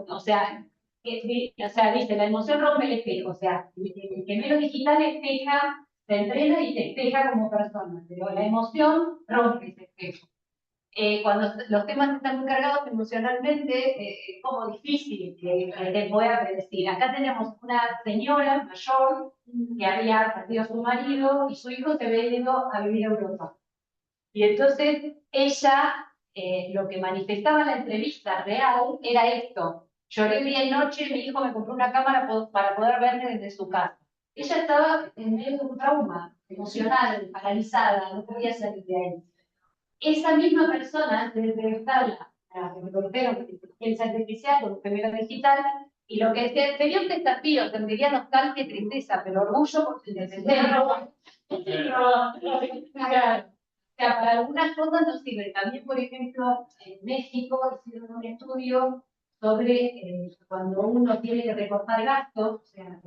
o sea, dice, la emoción rompe el espejo, o sea, el gemelo digital espeja, se entrena y te espeja como persona, pero la emoción rompe ese espejo. Cuando los temas están muy cargados emocionalmente, es como difícil que pueda predecir. Acá tenemos una señora mayor que había perdido a su marido y su hijo se había ido a vivir a Europa. Y entonces ella, lo que manifestaba en la entrevista real era esto: lloré día y noche, mi hijo me compró una cámara para poder verme desde su casa. Ella estaba en medio de un trauma emocional, paralizada, no podía salir de ahí. Esa misma persona, antes de entrevistarla, a que me conocieron con inteligencia artificial, con un gemelo digital, y lo que sería un desafío, tendría nostalgia y tristeza, pero orgullo por su independencia. Claro. O sea, para algunas cosas no sirve. También, por ejemplo, en México hicieron un estudio sobre cuando uno tiene que recortar gastos, o sea,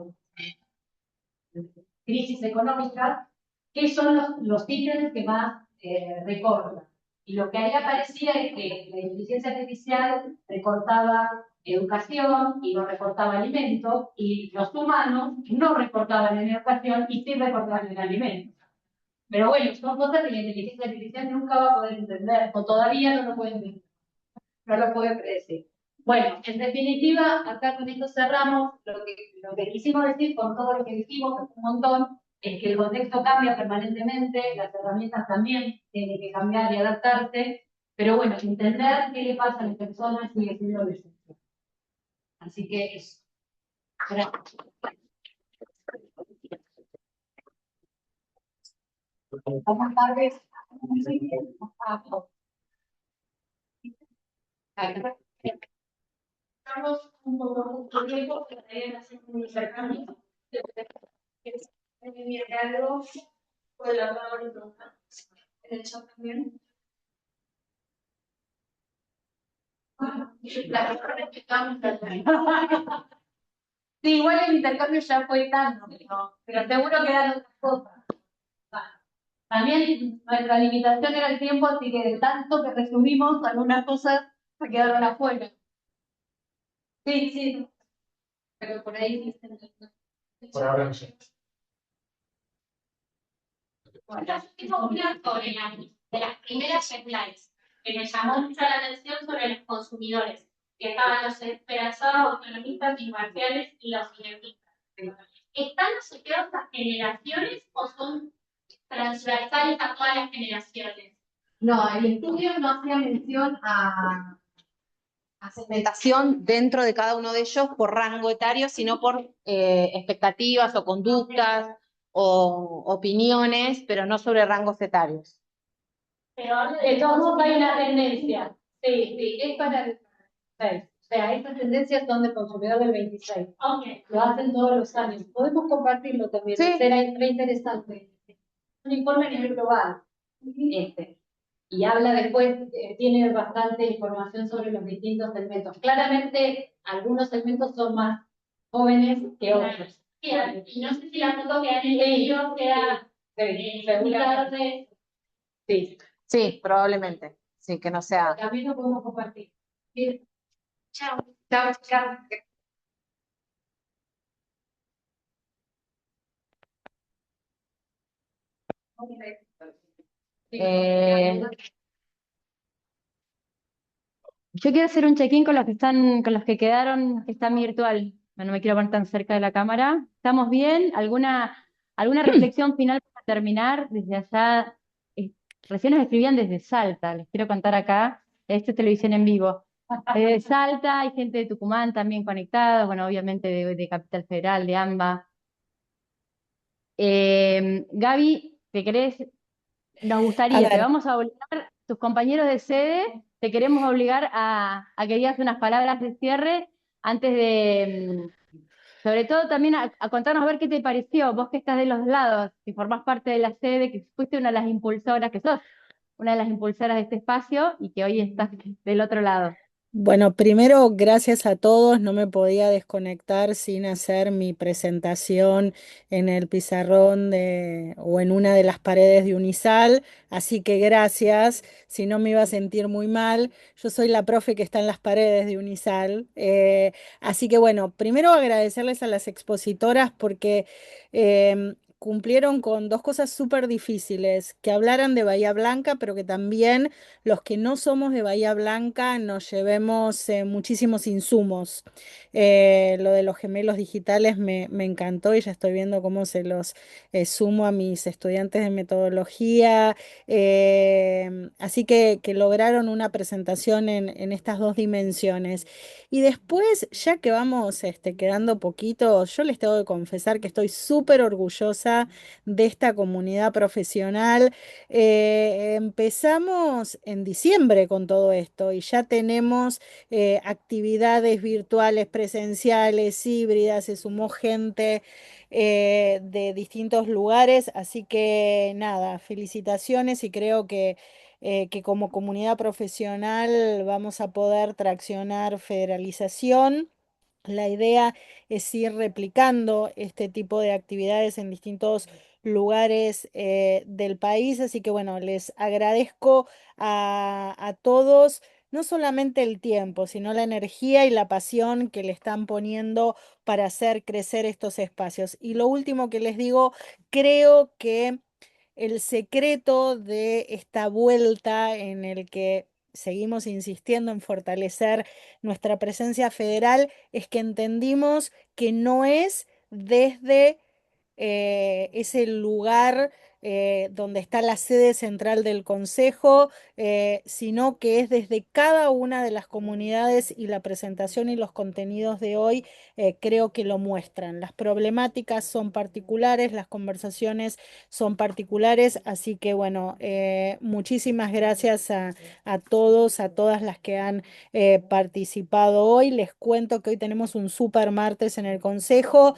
crisis económica, qué son los ítems que más recortan. Y lo que ahí aparecía es que la inteligencia artificial recortaba educación y no recortaba alimentos, y los humanos no recortaban en educación y sí recortaban en alimentos. Pero bueno, son cosas que la inteligencia artificial nunca va a poder entender, o todavía no lo puede entender, no lo puede predecir. Bueno, en definitiva, acá con esto cerramos. Lo que quisimos decir con todo lo que dijimos, que fue un montón, es que el contexto cambia permanentemente, las herramientas también tienen que cambiar y adaptarse, pero bueno, entender qué le pasa a las personas sigue siendo lo esencial. Así que eso. Gracias. Buenas tardes. Estamos un poco tiempo, pero también hacemos un intercambio. Algo por la palabra en el chat también. La persona que estamos sí, igual el intercambio ya fue tanto, pero seguro quedan otras cosas. También nuestra limitación era el tiempo, así que de tanto que resumimos, algunas cosas se quedaron afuera. Sí, sí, pero por ahí. Por ahora no sé. Bueno, tengo una sobre de las primeras headlines que me llamó mucho la atención sobre los consumidores, que estaban los esperanzados autonomistas imparciales y los inertistas. ¿Están asociados a generaciones o son transversales a todas las generaciones? No, el estudio no hacía mención a segmentación dentro de cada uno de ellos por rango etario, sino por expectativas o conductas o opiniones, pero no sobre rangos etarios. Pero de todos modos hay una tendencia. Sí, sí, es para el 26. O sea, estas tendencias son del consumidor del 26. Okay. Lo hacen todos los años. Podemos compartirlo también. Sí. Será interesante. Un informe a nivel global. Y habla después, tiene bastante información sobre los distintos segmentos. Claramente, algunos segmentos son más jóvenes que otros. Y no sé si la foto que han elegido queda Seguramente. Sí. Sí, probablemente. Sí, que no sea. También lo podemos compartir. Bien. Chao. Chao, chao. Yo quiero hacer un check-in con los que están, con los que quedaron, que están virtual. No me quiero poner tan cerca de la cámara. ¿Estamos bien? ¿Alguna reflexión final para terminar? Desde allá, recién nos escribían desde Salta, les quiero contar acá, esto es televisión en vivo. Desde Salta, hay gente de Tucumán también conectada, bueno, obviamente de Capital Federal, de AMBA. Gaby, ¿te querés? Nos gustaría, te vamos a obligar, tus compañeros de sede, te queremos obligar a que digas unas palabras de cierre antes de, sobre todo también a contarnos a ver qué te pareció, vos que estás de los lados, que formás parte de la sede, que fuiste una de las impulsoras, que sos una de las impulsoras de este espacio y que hoy estás del otro lado. Bueno, primero, gracias a todos. No me podía desconectar sin hacer mi presentación en el pizarrón o en una de las paredes de Unisal. Así que gracias. Si no me iba a sentir muy mal. Yo soy la profe que está en las paredes de Unisal. Así que bueno, primero agradecerles a las expositoras porque cumplieron con dos cosas súper difíciles, que hablaran de Bahía Blanca, pero que también los que no somos de Bahía Blanca nos llevemos muchísimos insumos. Lo de los gemelos digitales me encantó y ya estoy viendo cómo se los sumo a mis estudiantes de metodología. Así que lograron una presentación en estas dos dimensiones. Y después, ya que vamos quedando poquito, yo les tengo que confesar que estoy súper orgullosa de esta comunidad profesional. Empezamos en diciembre con todo esto y ya tenemos actividades virtuales, presenciales, híbridas, se sumó gente de distintos lugares, así que nada, felicitaciones y creo que como comunidad profesional vamos a poder traccionar federalización. La idea es ir replicando este tipo de actividades en distintos lugares del país, así que bueno, les agradezco a todos, no solamente el tiempo, sino la energía y la pasión que le están poniendo para hacer crecer estos espacios. Y lo último que les digo, creo que el secreto de esta vuelta en el que seguimos insistiendo en fortalecer nuestra presencia federal es que entendimos que no es desde ese lugar donde está la sede central del Consejo, sino que es desde cada una de las comunidades y la presentación y los contenidos de hoy creo que lo muestran. Las problemáticas son particulares, las conversaciones son particulares, así que bueno, muchísimas gracias a todos, a todas las que han participado hoy. Les cuento que hoy tenemos un super martes en el Consejo.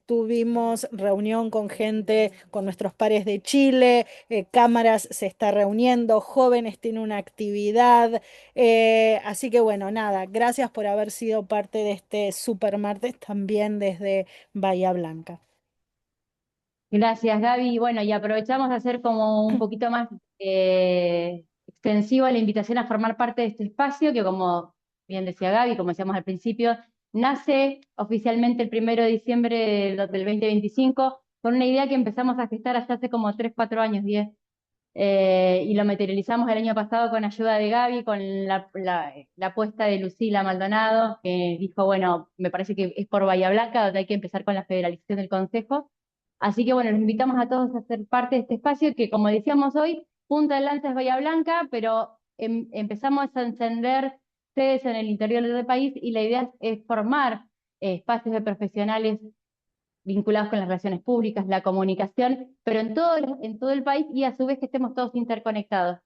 Tuvimos reunión con gente, con nuestros pares de Chile, Cámaras se está reuniendo, Jóvenes tiene una actividad, así que bueno, nada, gracias por haber sido parte de este super martes también desde Bahía Blanca. Gracias, Gaby. Bueno, y aprovechamos de hacer como un poquito más extensivo la invitación a formar parte de este espacio, que como bien decía Gaby, como decíamos al principio, nace oficialmente el 1 de diciembre del 2025, con una idea que empezamos a gestar hasta hace como 3, 4 años, 10. Y lo materializamos el año pasado con ayuda de Gaby, con la apuesta de Lucila Maldonado, que dijo, bueno, me parece que es por Bahía Blanca, donde hay que empezar con la federalización del Consejo. Así que bueno, los invitamos a todos a ser parte de este espacio que, como decíamos hoy, punta de lanza es Bahía Blanca, pero empezamos a encender sedes en el interior del país y la idea es formar espacios de profesionales vinculados con las relaciones públicas, la comunicación, pero en todo el país y a su vez que estemos todos interconectados.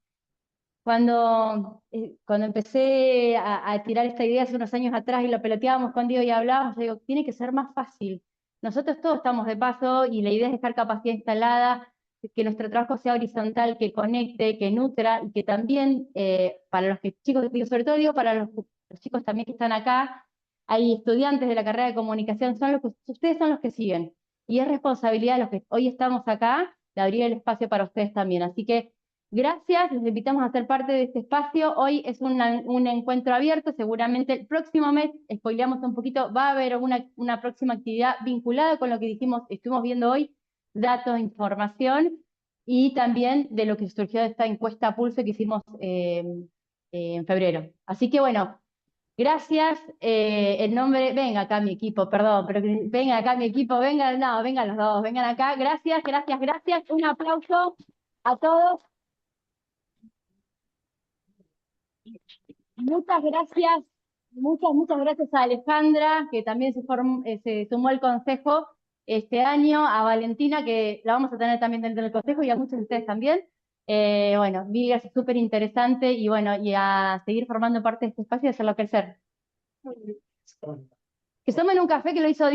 Cuando empecé a tirar esta idea hace unos años atrás y lo peloteábamos con Diego y hablábamos, yo digo, tiene que ser más fácil. Nosotros todos estamos de paso y la idea es dejar capacidad instalada, que nuestro trabajo sea horizontal, que conecte, que nutra y que también para los chicos, sobre todo digo para los chicos también que están acá, hay estudiantes de la carrera de comunicación, ustedes son los que siguen y es responsabilidad de los que hoy estamos acá de abrir el espacio para ustedes también. Así que gracias, los invitamos a ser parte de este espacio. Hoy es un encuentro abierto, seguramente el próximo mes, spoileamos un poquito, va a haber una próxima actividad vinculada con lo que estuvimos viendo hoy, datos, información, y también de lo que surgió de esta encuesta Pulso que hicimos en febrero. Así que bueno, gracias. Venga acá mi equipo, perdón, pero venga acá mi equipo, vengan los dos, vengan acá. Gracias, gracias, gracias. Un aplauso a todos. Muchas gracias a Alejandra, que también se sumó al consejo este año, a Valentina, que la vamos a tener también dentro del consejo, y a muchos de ustedes también. Bueno, Vigas es súper interesante y bueno, y a seguir formando parte de este espacio y hacerlo crecer. Que tomen un café que lo hizo